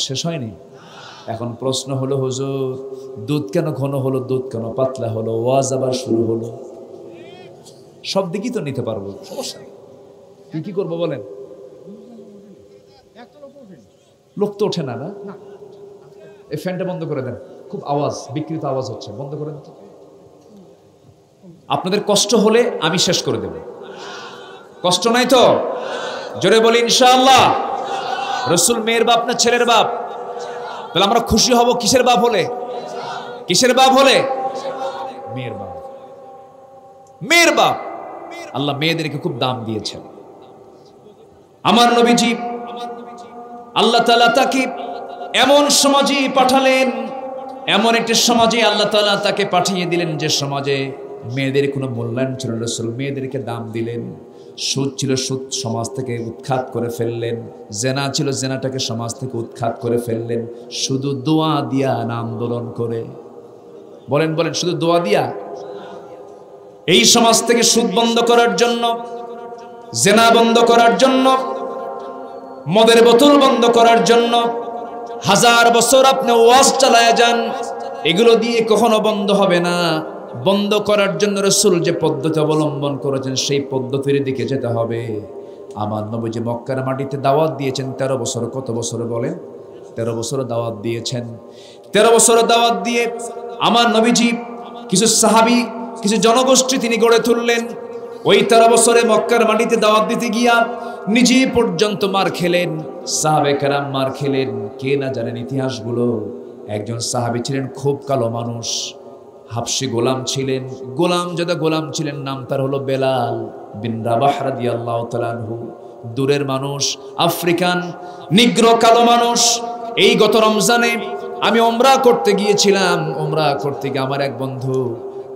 শেষ হয়নি। এখন প্রশ্ন হলো, হুজুর দুধ কেন ঘন হলো, দুধ কেন পাতলা হলো, ওয়াজ আবার শুরু হলো? সব দিকই তো নিতে পারবো, সমস্যা নেই। কি করবো বলেন? লোক তো ওঠে না। না, এই ফ্যানটা বন্ধ করে দেন, খুব আওয়াজ, বিকৃত আওয়াজ হচ্ছে, বন্ধ করে দেন। আপনাদের কষ্ট হলে আমি শেষ করে দেব, কষ্ট নাই তো? জোরে বলি ইনশাআল্লাহ। রসুল মেয়ের বাপ না ছেলের বাপ? তাহলে আমরা খুশি হব কিসের বাপ হলে? কিসের বাপ হলে? মেয়ের বাপ। মেয়ের বাপ। আল্লাহ মেয়েদেরকে খুব দাম দিয়েছেন। আমার নবীজি আল্লাহ তাআলা তাকে এমন সমাজে পাঠালেন, এমন একটি সমাজে আল্লাহ তাআলা তাকে পাঠিয়ে দিলেন যে সমাজে মেয়েদের কোনো মূল্যায়ন ছিল না। রাসূল মেয়েদেরকে দাম দিলেন। সুদ ছিল, সুদ সমাজ থেকে উৎখাত করে ফেললেন। জেনা ছিল, জেনাটাকে সমাজ থেকে উৎখাত করে ফেললেন। শুধু দোয়া দিয়া না আন্দোলন করে, বলেন বলেন, শুধু দোয়া দিয়া এই সমাজ থেকে সুদ বন্ধ করার জন্য, জেনা বন্ধ করার জন্য, মদের বোতল বন্ধ করার জন্য 1000 বছর আপনি ওয়াজ চালায় যান, এগুলো দিয়ে কখনো বন্ধ হবে না। বন্ধ করার জন্য রাসূল যে পদ্ধতি অবলম্বন করেছেন সেই পদ্ধতির দিকে যেতে হবে। আমার নবী যে মক্কার মাটিতে দাওয়াত দিয়েছেন 13 বছর, কত বছর বলেন? 13 বছর দাওয়াত দিয়েছেন। 13 বছর দাওয়াত দিয়ে আমার নবীজি কিছু সাহাবী, কিছু জনগোষ্ঠী তিনি গড়ে তুললেন। ওই 13 বছরে মক্কার মাটিতে দাওয়াত দিতে গিয়া নিজে পর্যন্ত মার খেলেন, সাহাবে কেরাম মার খেলেন। কে না জানেন ইতিহাসগুলো? একজন সাহাবী ছিলেন খুব কালো মানুষ, হাবশী গোলাম ছিলেন, গোলাম ছিলেন, নাম তার হলো বেলাল বিন রাবাহ রাদিয়াল্লাহু তাআলা আনহু। দূরের মানুষ, আফ্রিকান নিগ্র কালো মানুষ। এই গত রমজানে আমি ওমরা করতে গিয়েছিলাম। ওমরা করতে গিয়ে আমার এক বন্ধু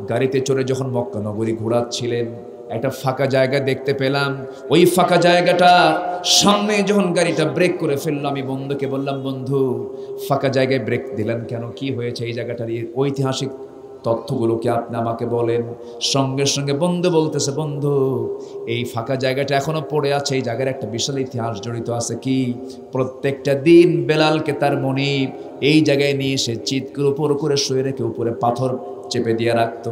গাড়িতে চড়ে যখন মক্কা নগরী ঘোরাচ্ছিলেন, একটা ফাঁকা জায়গা দেখতে পেলাম। ওই ফাঁকা জায়গাটা সামনে যখন গাড়িটা ব্রেক করে ফেললো, আমি বন্ধুকে বললাম, বন্ধু ফাঁকা জায়গায় ব্রেক দিলেন কেন? কি হয়েছে এই জায়গাটার? ঐতিহাসিক তথ্যগুলো কি আপনি আমাকে বলেন। সঙ্গে সঙ্গে বন্ধু বলতেছে, বন্ধু এই ফাঁকা জায়গাটা এখনো পড়ে আছে, এই জায়গার একটা বিশাল ইতিহাস জড়িত আছে। কি? প্রত্যেকটা দিন বেলালকে তার মনিব এই জায়গায় নিয়ে এসে চিৎকার উপর করে শুয়ে রেখে উপরে পাথর চেপে দিয়ে রাখতো,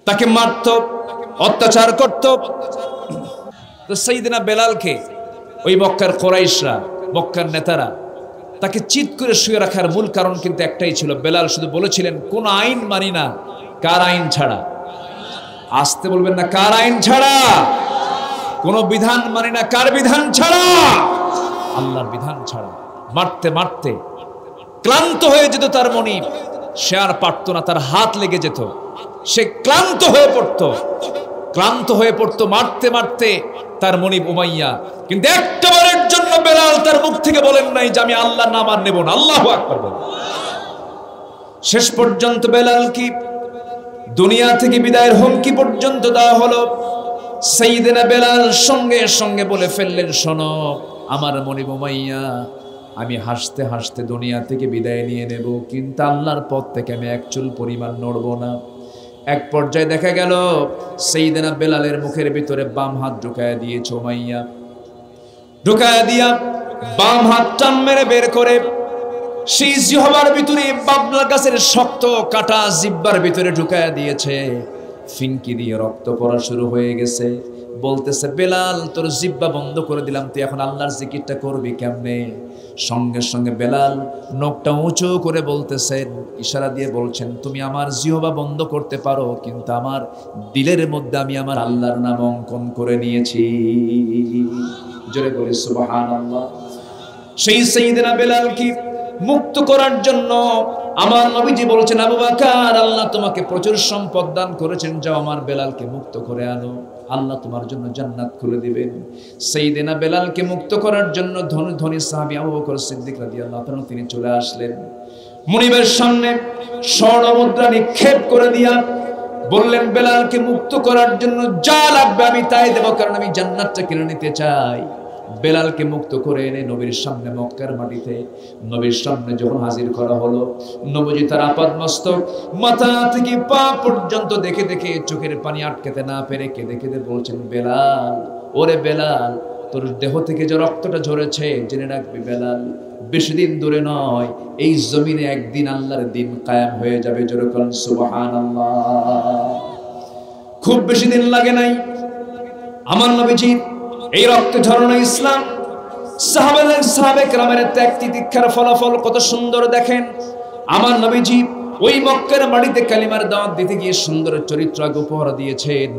তাকে মারত, অত্যাচার করত। তো সাইয়েদনা বেলালকে ওই মক্কার কুরাইশরা, মক্কার নেতারা তাকে চিৎ করে শুয়ে রাখার মূল কারণ কিন্তু একটাই ছিল। বেলাল শুধু বলেছিলেন, কোন আইন মানি না। কার আইন ছাড়া? আসতে বলবেন না, কার আইন ছাড়া? কোন বিধান মানি না। কার বিধান ছাড়া? আল্লাহর বিধান ছাড়া। মারতে মারতে ক্লান্ত হয়ে যেত তার মনিব, সে আর পারত না, তার হাত লেগে যেত, সে ক্লান্ত হয়ে পড়তো মারতে মারতে তার মনিব উমাইয়া। কিন্তু একবারের জন্য বেলাল তার মুখ থেকে বলেন নাই যে আমি আল্লাহর নাম আর নেব না। আল্লাহু আকবার বলেন। শেষ পর্যন্ত বেলাল কি দুনিয়া থেকে বিদায়ের হুমকি পর্যন্ত দেওয়া হলো। সাইয়েদনা বেলাল সঙ্গে সঙ্গে বলে ফেললেন, শোনো আমার মনিব মাইয়া, আমি হাসতে হাসতে দুনিয়া থেকে বিদায় নিয়ে নেব, কিন্তু আল্লাহর পথ থেকে আমি এক চুল পরিমাণ নড়ব না। এক পর্যায়ে দেখা গেল সাইয়েদনা বেলালের মুখের ভিতরে বাম হাত ঢুকায় দিয়েছে উমাইয়া। ঢুকায় দিয়া বাম হাত টান মেরে বের করে সেই জিহ্বার ভিতরে বাবলা গাছের শক্ত কাটা জিহ্বার ভিতরে ঢুকায় দিয়েছে। ফিনকি দিয়ে রক্ত পড়া শুরু হয়ে গেছে। বলতেছে, বেলাল তোর জিহ্বা বন্ধ করে দিলাম, তুই এখন আল্লাহর জিকিরটা করবি কেমনে? সঙ্গে সঙ্গে বেলাল নখটা উঁচু করে বলতেছেন, ইশারা দিয়ে বলছেন, তুমি আমার জিহ্বা বন্ধ করতে পারো, কিন্তু আমার দিলের মধ্যে আমি আমার আল্লাহর নাম অঙ্কন করে নিয়েছি। জোরে বলি সুবহানাল্লাহ। সেই সাইয়েদনা বেলাল কি মুক্ত করার জন্য আমার নবীজি বলছেন, আবু বকর, আল্লাহ তোমাকে প্রচুর সম্পদ দান করেছেন, যাও আমার বেলালকে মুক্ত করে আনো, আল্লাহ তোমার জন্য জান্নাত খুলে দিবেন। সাইয়েদনা বেলালকে মুক্ত করার জন্য ধনী ধনী সাহাবী আবু বকর সিদ্দিক রাদিয়াল্লাহু তাআলা তিনি চলে আসলেন। মুনিবের সামনে স্বর্ণ মুদ্রা নিক্ষেপ করে দিয়া বললেন, বেলালকে মুক্ত করার জন্য যা লাগবে আমি তাই দেব, কারণ আমি জান্নাতটা কিনে নিতে চাই। বেলালকে মুক্ত করে এনে নবীর সামনে মক্কার মাটিতে নবীর সামনে যখন হাজির করা হলো, নবীজি তার আপাদমস্তক মাথা থেকে পা পর্যন্ত দেখে দেখে চোখের পানি আটকাতে না পেরে কেঁদে কেঁদে বলছেন, বেলাল, ওরে বেলাল, তোর দেহ থেকে যে রক্তটা ঝরেছে জেনে রাখবি বেলাল, বেশি দিন দূরে নয়, এই জমিনে একদিন আল্লাহর দিন কায়েম হয়ে যাবে। জোরে বলেন সুবহানাল্লাহ। খুব বেশি দিন লাগে নাই, আমার নবীজি এই রক্ত ঝরানো ইসলাম, সাহাবে কেরামের ত্যাগ তিতিক্ষার ফলাফল কত সুন্দর দেখেন। আমার নবীজি ওই মক্কার মাটিতে কালিমার দাওয়াত দিতে গিয়ে সুন্দর চরিত্র উপহার দিয়েছেন।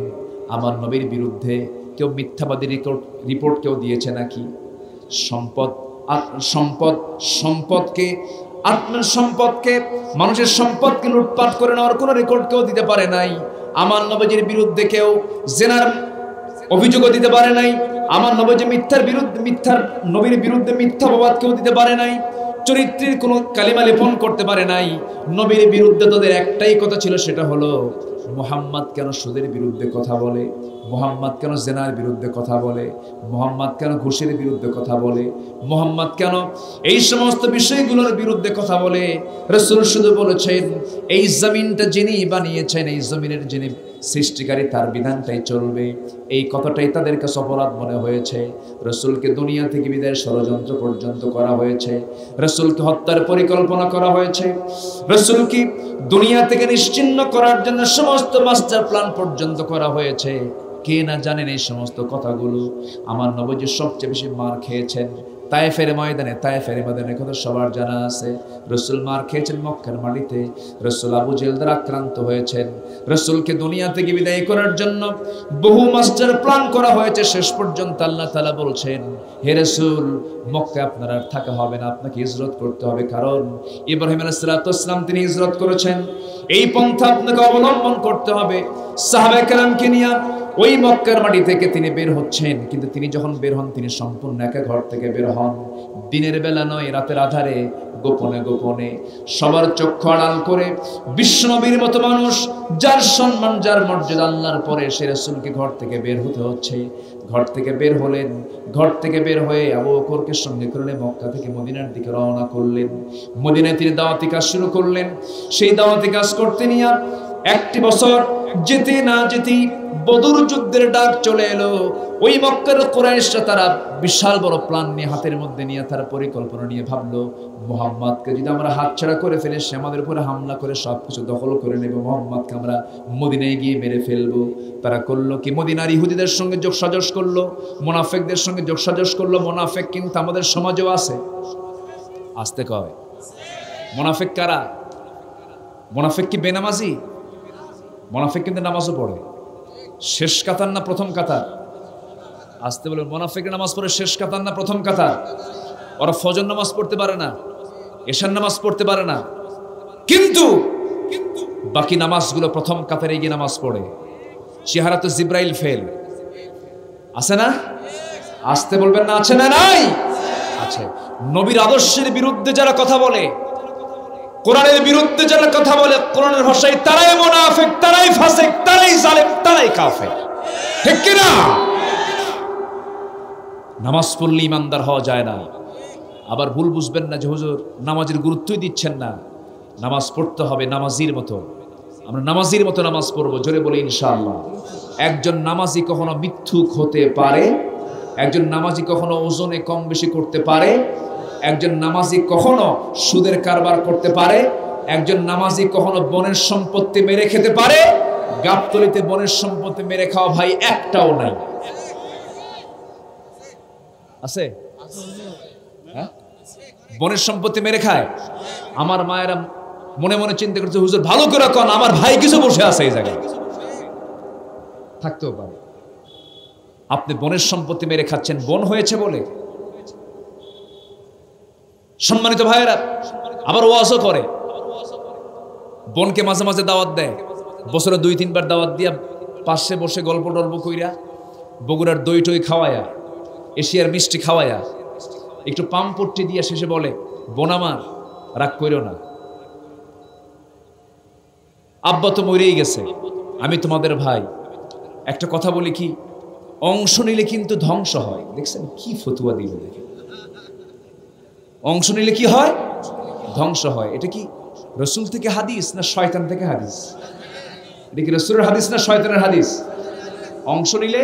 আমার নবীর বিরুদ্ধে কেউ মিথ্যাবাদী রিপোর্ট কেউ দিয়েছে নাকি? সম্পদকে মানুষের সম্পদকে লুটপাট করে নেওয়ার কোনো রেকর্ড কেউ দিতে পারে নাই। আমার নবীজির বিরুদ্ধে কেউ জেনার অভিযোগও দিতে পারে নাই। আমার নবীজি নবীর বিরুদ্ধে মিথ্যা অপবাদ কেউ দিতে পারে নাই। চরিত্রের কোনো কালিমা লেপন করতে পারে নাই। নবীর বিরুদ্ধে তাদের একটাই কথা ছিল, সেটা হলো মুহাম্মদ কেন সুদের বিরুদ্ধে কথা বলে, মুহাম্মদ কেন জেনার বিরুদ্ধে কথা বলে, মুহাম্মদ কেন ঘুষের বিরুদ্ধে কথা বলে, মুহাম্মদ কেন এই সমস্ত বিষয়গুলোর বিরুদ্ধে কথা বলে। রাসূল শুধু বলেছেন, এই জমিনটা যিনি বানিয়েছেন, এই জমিনের যিনি সৃষ্টিকারী, তার বিধানটাই চলবে। এই কথাটাই তাদের কাছে অপরাধ মনে হয়েছে। রাসূলকে দুনিয়া থেকে বিদায়ের ষড়যন্ত্র পর্যন্ত করা হয়েছে, রাসূলকে হত্যার পরিকল্পনা করা হয়েছে, রাসূলকে দুনিয়া থেকে নিশ্চিহ্ন করার জন্য সমস্ত মাস্টার প্ল্যান পর্যন্ত করা হয়েছে। কে না জানেন এই সমস্ত কথাগুলো? আমার নবীজি সবচেয়ে বেশি মার খেয়েছেন তায়েফের ময়দানে কথা সবার জানা আছে। রাসূল মার খেয়েছেন মক্কার মাটিতে। রাসূল আবু জেহেল দ্বারা আক্রান্ত হয়েছেন। রাসূলকে দুনিয়া থেকে বিদায় করার জন্য বহু মাস্টার প্ল্যান করা হয়েছে। শেষ পর্যন্ত আল্লাহ তাআলা বলছেন, হে রাসূল, মক্কায় আপনার আর থাকা হবে না, আপনাকে হিজরত করতে হবে। কারণ ইব্রাহিম আলাইহিস সালাম তিনি হিজরত করেছেন, এই পন্থা আপনাকে অবলম্বন করতে হবে। সাহাবায়ে কেরামকে নিয়ে ওই মক্কার মাটি থেকে তিনি বের হচ্ছেন, কিন্তু তিনি যখন বের হন তিনি সম্পূর্ণ একা ঘর থেকে বের হন। দিনের বেলা নয়, রাতের আধারে গোপনে গোপনে সবার চক্ষু আড়াল করে বিশ্বনবীর মতো মানুষ, যার সম্মান যার মর্যাদা আল্লাহর পরে, সে রাসূলকে ঘর থেকে বের হতে হচ্ছে। ঘর থেকে বের হলেন, ঘর থেকে বের হয়ে আবু বকরকে সঙ্গে করে মক্কা থেকে মদিনার দিকে রওনা করলেন। মদিনায় তিনি দাওয়াতি কাজ শুরু করলেন। সেই দাওয়াতি কাজ করতে নিয়ে একটি বছর যেতে না যেতেই বদর যুদ্ধের ডাক চলে এলো। ওই মক্কার কুরাইশরা তারা বিশাল বড় প্ল্যান নিয়ে হাতের মধ্যে নিয়ে তারা পরিকল্পনা নিয়ে ভাবলো, মুহাম্মদকে যদি আমরা হাতছাড়া করে ফেলে সে আমাদের উপরে হামলা করে সবকিছু দখল করে নেবে, মুহাম্মদকে আমরা মদিনায় গিয়ে মেরে ফেলবো। তারা করলো কি, মদিনার ইহুদিদের সঙ্গে যোগসাজশ করলো, মুনাফিকদের সঙ্গে যোগসাজশ করলো। মুনাফিক কিন্তু আমাদের সমাজেও আছে, আসতে কয়। মুনাফিক কারা? মুনাফিক কি বেনামাজি? মুনাফিক কিন্তু নামাজও পড়ে। শেষ কাতার না প্রথম কাতার? আসতে বলে। মুনাফিকের নামাজ পড়ে শেষ কাতার না প্রথম কাতার? ওরা ফজর নামাজ পড়তে পারে না, এশার নামাজ পড়তে পারে না, কিন্তু বাকি নামাজগুলো প্রথম কাতারে গিয়ে নামাজ পড়ে। চেহারা তো জিব্রাইল ফেল, আছে না? আসতে বলবেন না, আছে না? নাই আছে। নবীর আদর্শের বিরুদ্ধে যারা কথা বলে, কোরআনের বিরুদ্ধে যারা কথা বলে, কোরআনের ভাষায় তারাই মুনাফিক, তারাই ফাসিক, তারাই জালেম, তারাই কাফের। ঠিক কি না? নামাজ পড়লে ইমানদার হওয়া যায় না। আবার ভুল বুঝবেন না যে হুজুর নামাজের গুরুত্বই দিচ্ছেন না। নামাজ পড়তে হবে নামাজির মতো। আমরা নামাজির মতো নামাজ পড়বো, জোরে বলি ইনশাআল্লাহ। একজন নামাজি কখনো মিথ্যুক হতে পারে, একজন নামাজি কখনো ওজনে কম বেশি করতে পারে, একজন নামাজি কখনো সুদের কারবার করতে পারে, একজন নামাজি কখনো বনের সম্পত্তি মেরে খেতে পারে। গাবতলীতে বনের সম্পত্তি মেরে খাওয়া ভাই একটাও নাই। আছে? হ্যাঁ, বনের সম্পত্তি মেরে খায়। আমার মায়েরা মনে মনে চিন্তা করছে, হুজুর ভালো করে কোন আমার ভাই কিছু বসে আছে এই জায়গায়, থাকতেও পারে। আপনি বনের সম্পত্তি মেরে খাচ্ছেন বন হয়েছে বলে। সম্মানিত ভাইয়েরা, আবার ওয়াজও করে, বনকে মাঝে মাঝে দাওয়াত দেয়, বছরে 2-3 বার দাওয়াত দিয়া পাশে বসে গল্প টল্প কইরা, বগুড়ার দই টই খাওয়ায়া, এশিয়ার মিষ্টি খাওয়ায়া, একটু পাম্পট্টি দিয়া শেষে বলে, বোন আমার রাগ কইরো না, আব্বা তো মরেই গেছে, আমি তোমাদের ভাই, একটা কথা বলি কি, অংশ নিলে কিন্তু ধ্বংস হয়। দেখছেন কি ফতুয়া দিল, দেখেন অংশ নিলে কি হয়, ধ্বংস হয়। এটা কি রসুল থেকে হাদিস না শয়তান থেকে হাদিস? এটা কি রসুলের হাদিস না শয়তানের হাদিস? অংশ নিলে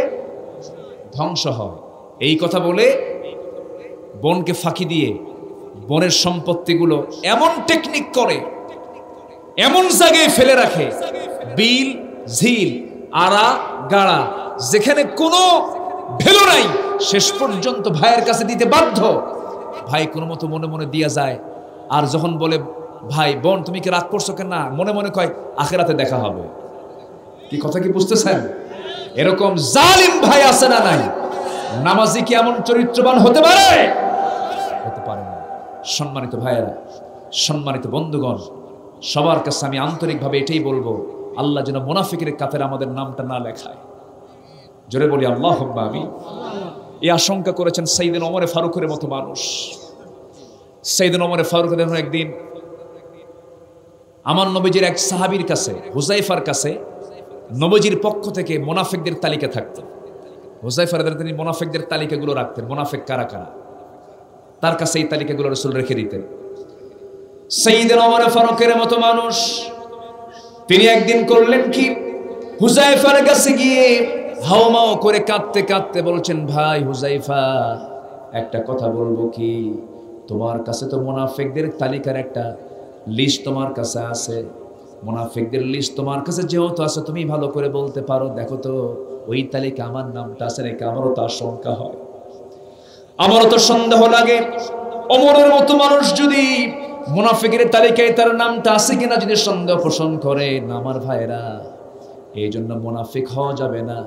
ধ্বংস হয়। এই কথা বলে বনকে ফাঁকি দিয়ে বনের সম্পত্তিগুলো এমন টেকনিক করে, এমন জায়গায় ফেলে রাখে, বিল ঝিল আড়া গাড়া, যেখানে কোনো ভ্যালু নাই, শেষ পর্যন্ত ভাইয়ের কাছে দিতে বাধ্য। ভাই কোনো মতো মনে মনে দিয়া যায়। আর যখন বলে ভাই বোন তুমি কি রাগ করছো কেন, না মনে মনে কয় আখেরাতে দেখা হবে। কি কথা কি বুঝতেছেন? এরকম জালিম ভাই আছে না নাই? নামাজি কি এমন চরিত্রবান হতে পারে? হতে পারে না। সম্মানিত ভাইয়েরা, সম্মানিত বন্ধুগণ, সবার কাছে আমি আন্তরিকভাবে এটাই বলবো, আল্লাহ যেন মুনাফিকের কাতারে আমাদের নামটা না লেখায়। জোরে বলি আল্লাহুম্মা আমিন। এই আশঙ্কা করেছেন সাইয়েদনা ওমর ফারুকের মতো মানুষ। সাইয়েদনা ওমর ফারুক একদিন আমার নবীজির এক সাহাবীর কাছে, হুযায়ফার কাছে, নবীজির পক্ষ থেকে মুনাফিকদের তালিকা থাকতো। হুযায়ফা রাদিয়াল্লাহু তিনি মুনাফিকদের তালিকাগুলো রাখতেন, মুনাফিক কারা কারা, তার কাছে এই তালিকাগুলো রাসূল রেখে দিতেন। সাইয়েদনা ওমর ফারুকের মতো মানুষ তিনি একদিন করলেন কি, হুযায়ফার কাছে গিয়ে হাওমাও করে কাঁদতে কাঁদতে বলছেন, ভাই হুযায়ফা একটা কথা বলবো কি, তোমার কাছে তো মুনাফিকদের তালিকার একটা লিস্ট তোমার কাছে আছে, মুনাফিকদের লিস্ট তোমার কাছে যেহেতু আছে তুমি ভালো করে বলতে পারো, দেখো তো ওই তালিকা আমার নামটা আছে নাকি? আমারও তো আশঙ্কা হয়, আমারও তো সন্দেহ লাগে, ওমরের মতো মানুষ যদি মুনাফিকের তালিকায় তার নামটা আছে কিনা যদি সন্দেহ পোষণ করে, না আমার ভাইরা, এই জন্য মুনাফিক হওয়া যাবে না।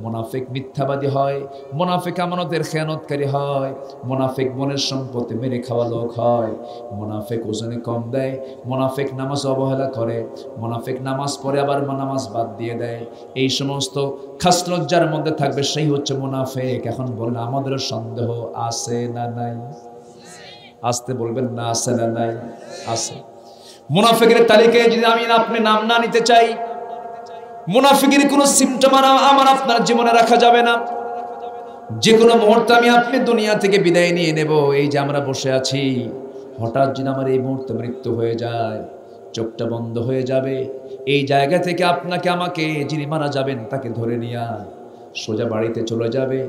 মুনাফিক মিথ্যাবাদী হয়, মুনাফিক আমানতের খেয়ানতকারী হয়, মুনাফিক মনের সম্পত্তি মেরে খাওয়া লোক হয়, মুনাফিক ওজনে কম দেয়, মুনাফিক নামাজ অবহেলা করে, মুনাফিক নামাজ পড়ে আবার নামাজ বাদ দিয়ে দেয়। এই সমস্ত খাসলত যার মধ্যে থাকবে সেই হচ্ছে মুনাফিক। এখন বলেন আমাদের সন্দেহ আছে না নাই? আসতে বলবেন না আছে না নাই? আছে। মুনাফিকের তালিকায় যদি আমি আপনি নাম না নিতে চাই, মুনাফিকের কোনো সিমটম আমার আপনার জীবনে রাখা যাবে না। যে কোনো মুহূর্তে আমি আপনি দুনিয়া থেকে বিদায় নিয়ে নেব। এই যে আমরা বসে আছি, হঠাৎ যদি আমার এই মুহূর্তে মৃত্যু হয়ে যায়, চোখটা বন্ধ হয়ে যাবে, এই জায়গা থেকে আপনাকে আমাকে যিনি মারা যাবেন তাকে ধরে নিয়ে সোজা বাড়িতে চলে যাবে।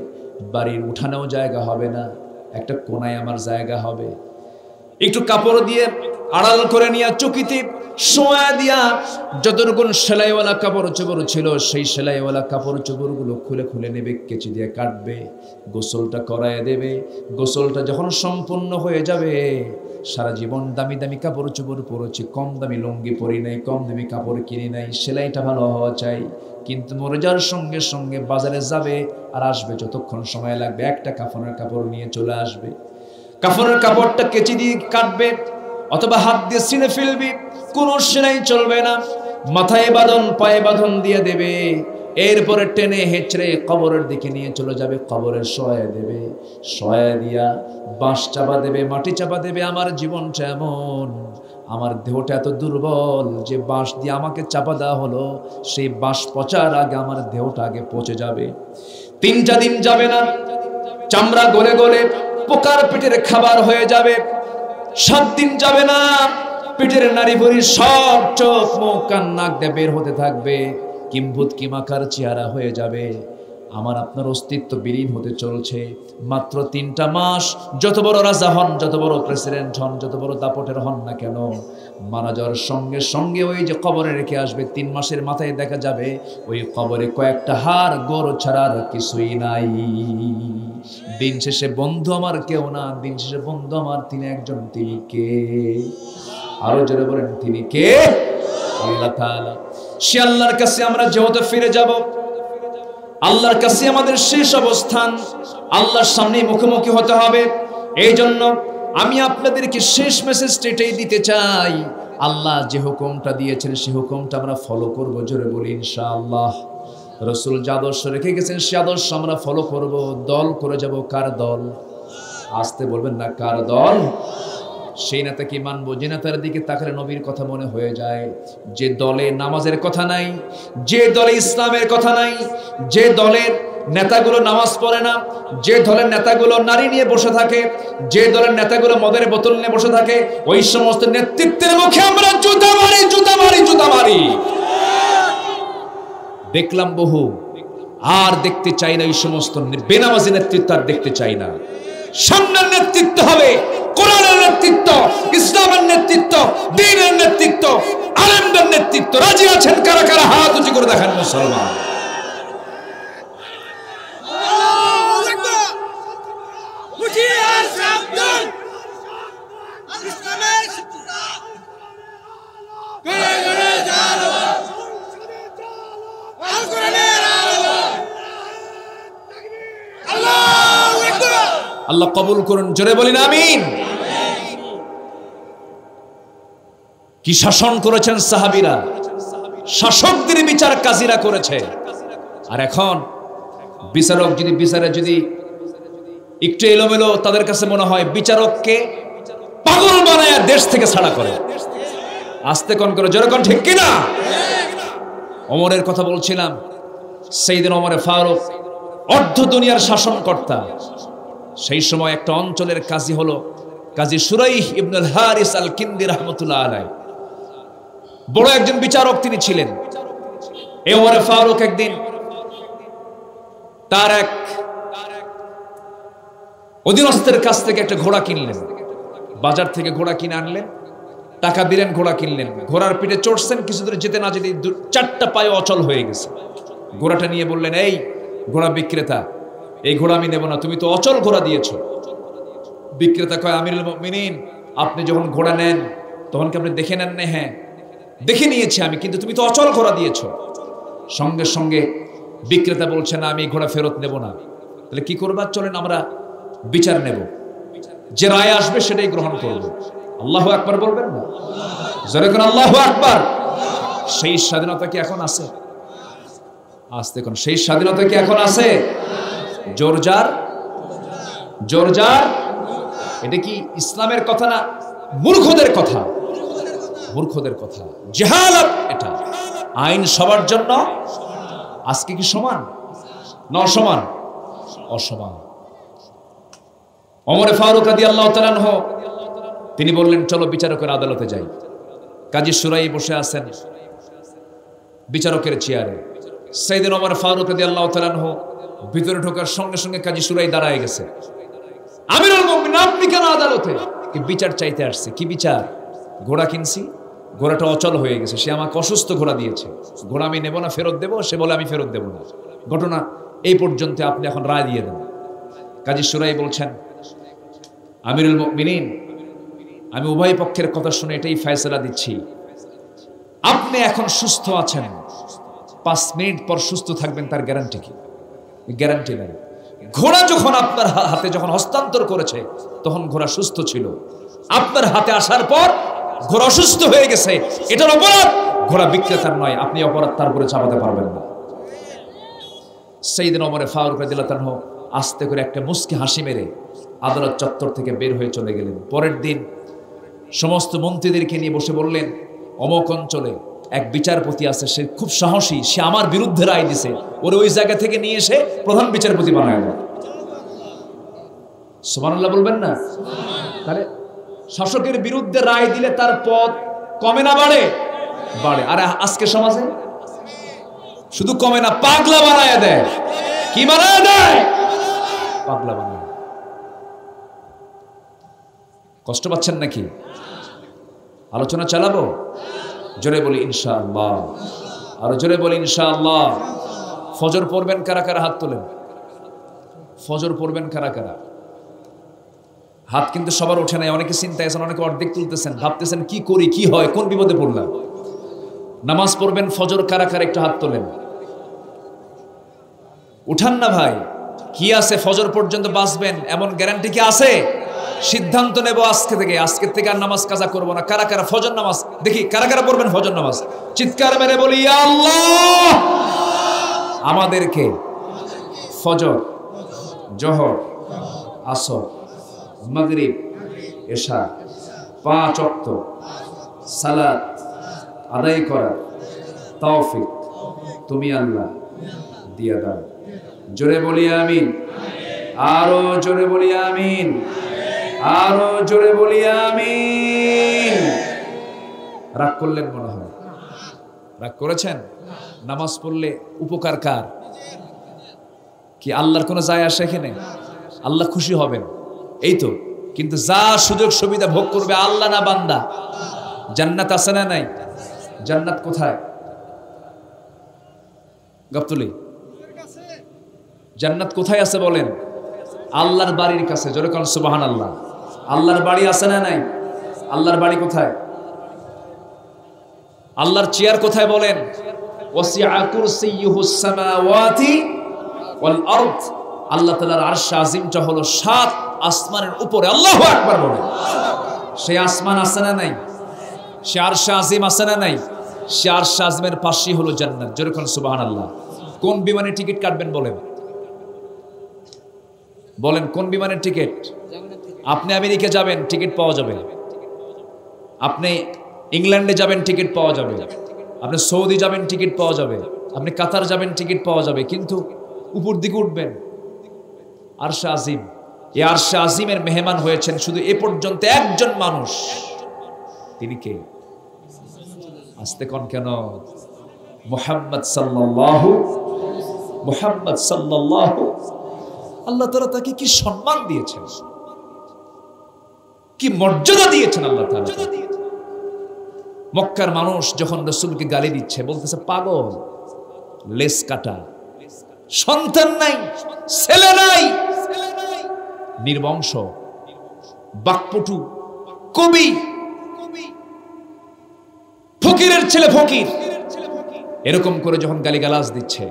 বাড়ির উঠানেও জায়গা হবে না, একটা কোনায় আমার জায়গা হবে, একটু কাপড় দিয়ে আড়াল করে নিয়ে চকিতে শোয়া দিয়া যতটুকুন সেলাইওয়ালা কাপড় চোপড় ছিল সেই সেলাইওয়ালা কাপড় চোপড়গুলো খুলে খুলে নেবে, কেচি দিয়ে কাটবে, গোসলটা করায় দেবে। গোসলটা যখন সম্পূর্ণ হয়ে যাবে, সারা জীবন দামি দামি কাপড় চোপড় পরেছি, কম দামি লুঙ্গি পরি নাই, কম দামি কাপড় কিনি নাই, সেলাইটা ভালো হওয়া চাই, কিন্তু মরে যাওয়ার সঙ্গে সঙ্গে বাজারে যাবে আর আসবে, যতক্ষণ সময় লাগবে একটা কাফনের কাপড় নিয়ে চলে আসবে। কাফনের কাপড়টা কেচি দিয়ে কাটবে অথবা হাত দিয়ে ছিঁড়ে ফেলবে, কোনো সেলাই চলবে না, মাথায় বাঁধন পায়ে বাঁধন দিয়ে দেবে, এরপরে টেনে হেঁচড়ে কবরের দিকে নিয়ে চলে যাবে, কবরে শোয়া দেবে, শোয়া দিয়া বাঁশ চাপা দেবে, মাটি চাপা দেবে। আমার জীবনটা এমন, আমার দেহটা এত দুর্বল যে বাঁশ দিয়ে আমাকে চাপা দেওয়া হলো, সেই বাঁশ পচার আগে আমার দেহটা আগে পচে যাবে। 3টা দিন যাবে না, চামড়া গলে গলে পোকার পেটের খাবার হয়ে যাবে। 7 দিন যাবে না, পেটের নাড়ি ভুঁড়ি সব চোখ মুখ কান নাক দিয়ে বের হতে থাকবে, কিম্ভূত কিমাকার চেহারা হয়ে যাবে। আমার আপনার অস্তিত্ব বিলীন হতে চলছে। মাত্র 3টা মাস, যত বড় রাজা হন, যত বড় প্রেসিডেন্ট হন, যত বড় দাপটের হন না কেন, মারা যাওয়ার সঙ্গে সঙ্গে ওই যে কবরে রেখে আসবে, 3 মাসের মাথায় দেখা যাবে ওই কবরে কয়েকটা হাড় গোড় ছাড়া আর কিছুই নাই। দিন শেষে বন্ধু আমার কেউ না, দিন শেষে বন্ধু আমার তিনি একজন, তিনি কে? আরো জোরে বলেন, তিনি কে? আল্লাহ তাআলা। সে আল্লাহর কাছে আমরা যেহেতু ফিরে যাব, আল্লাহর কাছে আমাদের শেষ অবস্থান, আল্লাহর সামনে মুখোমুখি হতে হবে। এই জন্য আমি আপনাদেরকে শেষ মেসেজটা এটাই দিতে চাই, আল্লাহ যে হুকুমটা দিয়েছেন সে হুকুমটা আমরা ফলো করব। জোরে বলি ইনশাআল্লাহ। রাসূল যে আদর্শ রেখে গেছেন সে আদর্শ আমরা ফলো করব। দল করে যাব কার দল? আসতে বলবেন না, কার দল? সেই নেতাকে মানবো যে নেতার দিকে তাকালে নবীর কথা মনে হয়ে যায়। যে দলে নামাজের কথা নাই, যে দলে ইসলামের কথা নাই, যে দলের নেতাগুলো নামাজ পড়ে না, যে দলের নেতাগুলো নারী নিয়ে বসে থাকে, যে দলের নেতাগুলো মদের বোতল নিয়ে বসে থাকে, ওই সমস্ত নেতৃত্বের মুখে আমরা জুতা মারি, জুতা মারি, জুতা মারি। দেখলাম বহু, আর দেখতে চাই না। এই সমস্ত বেনামাজি নেতৃত্ব আর দেখতে চাই না। সামনের নেতৃত্ব হবে কোরআনের নেতৃত্ব, ইসলামের নেতৃত্ব, দ্বীনের নেতৃত্ব, আলেমদের নেতৃত্ব। রাজি আছেন কারা কারা? হাত উঁচু করে দেখান মুসলমান। আল্লাহ কবুল করুন, জোরে বলিন আমিন। কি শাসন করেছেন সাহাবীরা, শাসকদের বিচার কাজীরা করেছে। আর এখন বিচারক যদি বিচারে যদি একটু এলোমেলো, তাদের কাছে মনে হয় বিচারককে পাগল বানায় দেশ থেকে ছাড়া করে। আস্তে কোন করে, জোরে কোন, ঠিক কিনা? ওমরের কথা বলছিলাম। সাইয়েদনা ওমর ফারুক অর্ধ দুনিয়ার শাসনকর্তা। সেই সময় একটা অঞ্চলের কাজী হলো কাজী শুরাইহ ইবনুল হারিস আল কিন্দি রাহমাতুল্লাহ আলাইহি। বড় একজন বিচারক তিনি ছিলেন। এই ওমর ফারুক একদিন তার এক অধীনস্থের কাছ থেকে একটা ঘোড়া কিনলেন। বাজার থেকে ঘোড়া কিনে আনলেন, টাকা দিলেন, ঘোড়া কিনলেন। ঘোড়ার পিঠে চড়ছেন, কিছু দূর যেতে না যেতে 4টা পায়ে অচল হয়ে গেছে। ঘোড়াটা নিয়ে বললেন, এই ঘোড়া বিক্রেতা, এই ঘোড়া আমি নেব না, তুমি তো অচল ঘোড়া দিয়েছো। বিক্রেতা কয়, আমিরুল মুমিনিন, আপনি যখন ঘোড়া নেন তখন কি আপনি দেখে নেন না? হ্যাঁ দেখে নিয়েছি আমি, কিন্তু তুমি তো অচল ঘোড়া দিয়েছো। সঙ্গে সঙ্গে বিক্রেতা বলছে, না আমি এই ঘোড়া ফেরত নেব না। তাহলে কি করবা? চলেন আমরা বিচার নেব, যে রায় আসবে সেটাই গ্রহণ করব। আল্লাহু আকবার বলবেন না? জোরে করে আল্লাহু আকবার। সেই স্বাধীনতা কি এখন আছে? আসতে কোন, সেই স্বাধীনতা কি এখন আছে? জোরজার, জোরজার। এটা কি ইসলামের কথা না? মূর্খদের কথা, মূর্খদের কথা, জাহালাত। এটা আইন সবার জন্য আজকে কি সমান না অসমান? অসমান। ওমর ফারুক রাদিয়াল্লাহু তাআলা আনহু তিনি বললেন, চলো বিচারকের আদালতে যাই। কাজী শুরাই বসে আছেন বিচারকের চেয়ারে। সাইয়েদনা ওমর ফারুক রাদিয়াল্লাহু তাআলা আনহু ভিতরে ঢোকার সঙ্গে সঙ্গে কাজী শুরাই দাঁড়ায় গেছে। আমিরুল মুমিনিন, আপনি কেন আদালতে? কি বিচার চাইতে আসছে? কি বিচার? ঘোড়া কিনছি, ঘোড়াটা অচল হয়ে গেছে, সে আমাকে অসুস্থ ঘোড়া দিয়েছে, ঘোড়া আমি নেব না, ফেরত দেবো। সে বলে আমি ফেরত দেব না। ঘটনা এই পর্যন্ত, আপনি এখন রায় দিয়ে দেন। কাজী শুরাই বলছেন, আমিরুল মুমিনিন, আমি উভয় পক্ষের কথা শুনে এটাই ফয়সালা দিচ্ছি, আপনি এখন সুস্থ আছেন, 5 মিনিট পর সুস্থ থাকবেন, তার গ্যারান্টি কি? গ্যারান্টি নেই। ঘোড়া যখন আপনার হাতে যখন হস্তান্তর করেছে তখন ঘোড়া সুস্থ ছিল, আপনার হাতে আসার পর ঘোড়া অসুস্থ হয়ে গেছে, এটার অপরাধ ঘোড়া বিক্রেতার নয়, আপনি অপরাধ তার উপরে চাপাতে পারবেন না। সাইয়েদনা ওমর ফারুক রাদিয়াল্লাহু তাআলা আস্তে করে একটা মুস্কি হাসি মেরে আদালত চত্বর থেকে বের হয়ে চলে গেলেন। পরের দিন সমস্ত মন্ত্রীদেরকে নিয়ে বসে বললেন, অমুক অঞ্চলে এক বিচারপতি আছে, সে খুব সাহসী, সে আমার বিরুদ্ধে রায় দিছে, ওর ওই জায়গা থেকে নিয়ে এসে প্রধান বিচারপতি বানায় দেয়। সুবহানাল্লাহ বলবেন না? তাহলে শাসকের বিরুদ্ধে রায় দিলে তার পদ কমে না বাড়ে? বাড়ে। আর আজকে সমাজে শুধু কমে না, পাগলা বানায় দেয়। কি বানায় দেয়? পাগলা বানায়। কষ্ট পাচ্ছেন নাকি? আলোচনা চালাবো? জোরে বলি ইনশাআল্লাহ। আরো জোরে বলি ইনশাআল্লাহ। ফজর পড়বেন কারা কারা? হাত তোলেন। ফজর পড়বেন কারা কারা? হাত কিন্তু সবার ওঠে নাই। অনেকে চিন্তায় আছেন, অনেকে অর্ধেক তুলতেছেন, ভাবতেছেন কি করি, কি হয়, কোন বিপদে পড়লাম। নামাজ পড়বেন ফজর কারা কারা? একটু হাত তোলেন। উঠান না ভাই। কি আছে ফজর পর্যন্ত বাঁচবেন এমন গ্যারান্টি কি আছে? সিদ্ধান্ত নেব আজকে থেকে আর নামাজ কাজা করব না। কারা কারা ফজর নামাজ? দেখি কারা কারা পড়বেন ফজর নামাজ? চিৎকার মেরে বলি ইয়া আল্লাহ, আমাদেরকে ফজর, জোহর, আসর, মাগরিব, এশা 5 ওয়াক্ত সালাত আদায় করার তৌফিক তুমি আল্লাহ দিয়ে দাও। জোরে বলি আমিন। আরো জোরে বলি আমিন। আরো জোরে বলি আমিন। রাগ করলেন মনে হয়? রাগ করেছেন? নামাজ পড়লে উপকার কার? কি আল্লাহর কোনো যায় আসে এখানে? আল্লাহ খুশি হবেন এই তো। কিন্তু যা সুযোগ সুবিধা ভোগ করবে আল্লাহ না বান্দা? জান্নাত আছে না নাই? জান্নাত কোথায়? গাবতলী। জান্নাত কোথায় আছে বলেন? আল্লাহর বাড়ির কাছে। জোরে কোন সুবহানাল্লাহ। আল্লাহর বাড়ি আছে না নাই? আল্লাহর বাড়ি কোথায়? আল্লাহর চেয়ার কোথায় বলেন? ওয়াসিআ কুরসিয়ুহুস সামাওয়াতি ওয়াল আরদ। আল্লাহ তাআলার আরশ আজিমটা হলো 7 আসমানের উপরে। আল্লাহু আকবার বলেন। সেই আসমান আছে না নাই? সে আরশ আজিম আছে না নাই? সে আরশ আজিমের পাশেই হলো জান্নাত। জোরে কোন সুবহানাল্লাহ। কোন বিমানের টিকিট কাটবেন বলেন? বলেন কোন বিমানের টিকিট? আপনি আমেরিকা যাবেন, টিকিট পাওয়া যাবে। আপনি ইংল্যান্ডে যাবেন, টিকিট পাওয়া যাবে। আপনি সৌদি যাবেন, টিকিট পাওয়া যাবে। আপনি কাতার যাবেন, টিকিট পাওয়া যাবে। কিন্তু উপর দিকে উঠবেন আরশে আজিম। এই আরশে আজিমের মেহমান হয়েছেন শুধু এ পর্যন্ত একজন মানুষ। তিনি কে? আস্তে কোন কেন? মুহাম্মদ সাল্লাল্লাহু। মুহাম্মদ সাল্লাল্লাহু। আল্লাহ তাআলা তাকে কি সম্মান দিয়েছেন, কি মর্যাদা দিয়েছেন আল্লাহ তাআলা। মক্কার মানুষ যখন রাসূলকে গালি দিচ্ছে, বলতেছে পাগল, লেস কাটা, সন্তান নাই, ছেলে নাই, নির্বংশ, বাকপটু, কবি, ফকিরের ছেলে ফকির, এরকম করে যখন গালিগালাজ দিচ্ছে,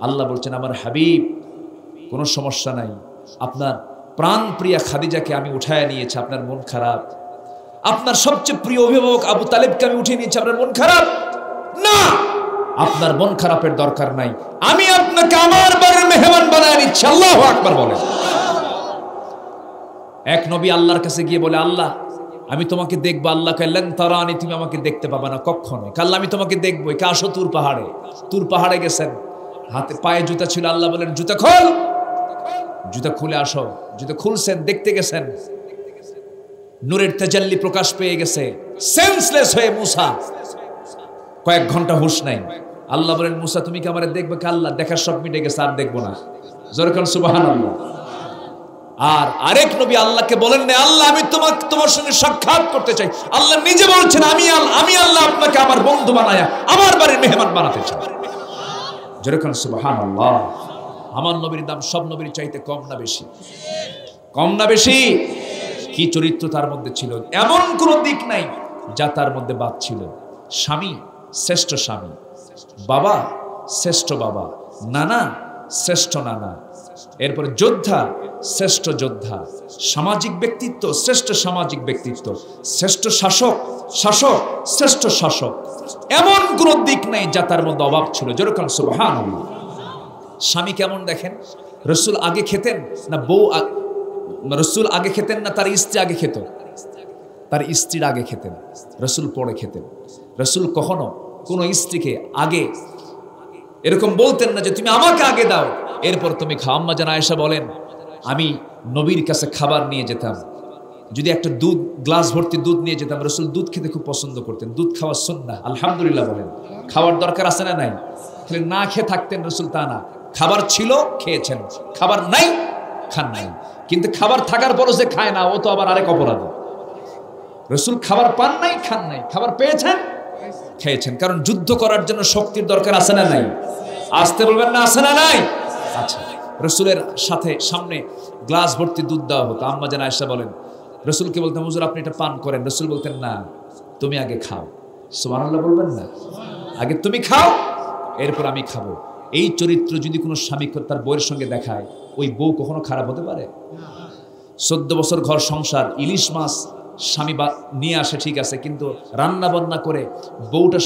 আল্লাহ বলছেন আমার হাবিব কোনো সমস্যা নাই, আপনার প্রাণ প্রিয়া খাদিজাকে আমি উঠায় নিয়েছি, আপনার মন খারাপ? আপনার সবচেয়ে প্রিয় অভিভাবক আবু তালেবকে আমি উঠিয়ে নিয়েছি, আপনার মন খারাপ? না, আপনার মন খারাপের দরকার নাই, আমি আপনাকে আমার বাড়ির মেহমান বানায় নিচ্ছি। আল্লাহু আকবার বলেন। এক নবী আল্লাহর কাছে গিয়ে বলে, আল্লাহ আমি তোমাকে দেখবো। আল্লাহ কাল্লান তারানি, তুমি আমাকে দেখতে পাবা না কখনো। কাল্লা আমি তোমাকে দেখবো। কে? আসো তুর পাহাড়ে। তুর পাহাড়ে গেছেন, হাতে পায়ে জুতা ছিল। আল্লাহ বলেন জুতা খোল, জুতা খুলে আসো। জুতা খুলছেন, দেখতে গেছেন, নূরের তাজাল্লি প্রকাশ পেয়ে গেছে। সেন্সলেস হয়ে মুসা কয়েক ঘন্টা হুঁশ নাই। আল্লাহ বলেন মুসা তুমি কি আমারে দেখবে? আল্লাহ দেখার সব মিটে গেছে, আর দেখবো না। জোরে কোন সুবহানাল্লাহ। আর আরেক নবী আল্লাহকে বলেন না, আল্লাহ আমি তোমার সঙ্গে সাক্ষাৎ করতে চাই। আল্লাহ নিজে বলছেন আমি আল্লাহ আপনাকে আমার বন্ধু বানায়া আমার বাড়ির মেহমান বানাতে চাই। জোরে কোন সুবহানাল্লাহ। আমার নবীর দাম সব নবীর চাইতে কম না বেশি? কম না বেশি? কি চরিত্র তার মধ্যে ছিল, এমন কোন দিক নাই যা তার মধ্যে বাদ ছিল। স্বামী শ্রেষ্ঠ স্বামী, বাবা শ্রেষ্ঠ বাবা, নানা শ্রেষ্ঠ নানা, এরপরে যোদ্ধা শ্রেষ্ঠ যোদ্ধা, সামাজিক ব্যক্তিত্ব শ্রেষ্ঠ সামাজিক ব্যক্তিত্ব, শ্রেষ্ঠ শাসক শ্রেষ্ঠ শাসক। এমন কোন দিক নাই যা তার মধ্যে অভাব ছিল। যেরকম সুবহানাল্লাহ। স্বামী কেমন দেখেন? রাসূল আগে খেতেন না রাসূল আগে খেতেন না তার স্ত্রী আগে খেত? তার স্ত্রীর আগে খেতেন, রাসূল পরে খেতেন। রাসূল কখনো কোন স্ত্রীকে আগে এরকম বলতেন না যে তুমি আমাকে আগে দাও, এরপর তুমি খাও। আম্মা জান আয়েশা বলেন আমি নবীর কাছে খাবার নিয়ে যেতাম, যদি একটা দুধ গ্লাস ভর্তি দুধ নিয়ে যেতাম, রসুল দুধ খেতে খুব পছন্দ করতেন। দুধ খাওয়ার সুন্নাহ, আলহামদুলিল্লাহ বলেন। খাওয়ার দরকার আছে না নাই? খালি না খেয়ে থাকতেন রসুল তা না, খাবার ছিল খেয়েছেন, খাবার নাই খান নাই। কিন্তু খাবার থাকার পরও যে খায় না, ও তো আবার আরেক অপরাধ। রসুল খাবার পান নাই, খান নাই, খাবার পেয়েছেন, খেয়েছেন। কারণ যুদ্ধ করার জন্য শক্তির দরকার আছে না নাই? আসতে বলবেন না, আছে না নাই? আচ্ছা, রসুলের সাথে সামনে গ্লাস ভর্তি দুধ দেওয়া হতো। আম্মা জান আয়েশা বলেন, রসুলকে বলতাম, হুজুর আপনি এটা পান করেন। রসুল বলতেন, না, তুমি আগে খাও। সুবহানাল্লাহ বলবেন না? আগে তুমি খাও, এরপর আমি খাবো। এই চরিত্র যদি কোনো স্বামী তার বউয়ের সঙ্গে দেখায়, ওই বউ কখনো খারাপ হতে পারে? 14 বছর ঘর সংসার, ইলিশ মাছ স্বামী নিয়ে আসে ঠিক আছে, কিন্তু রান্না বান্না করে বউটা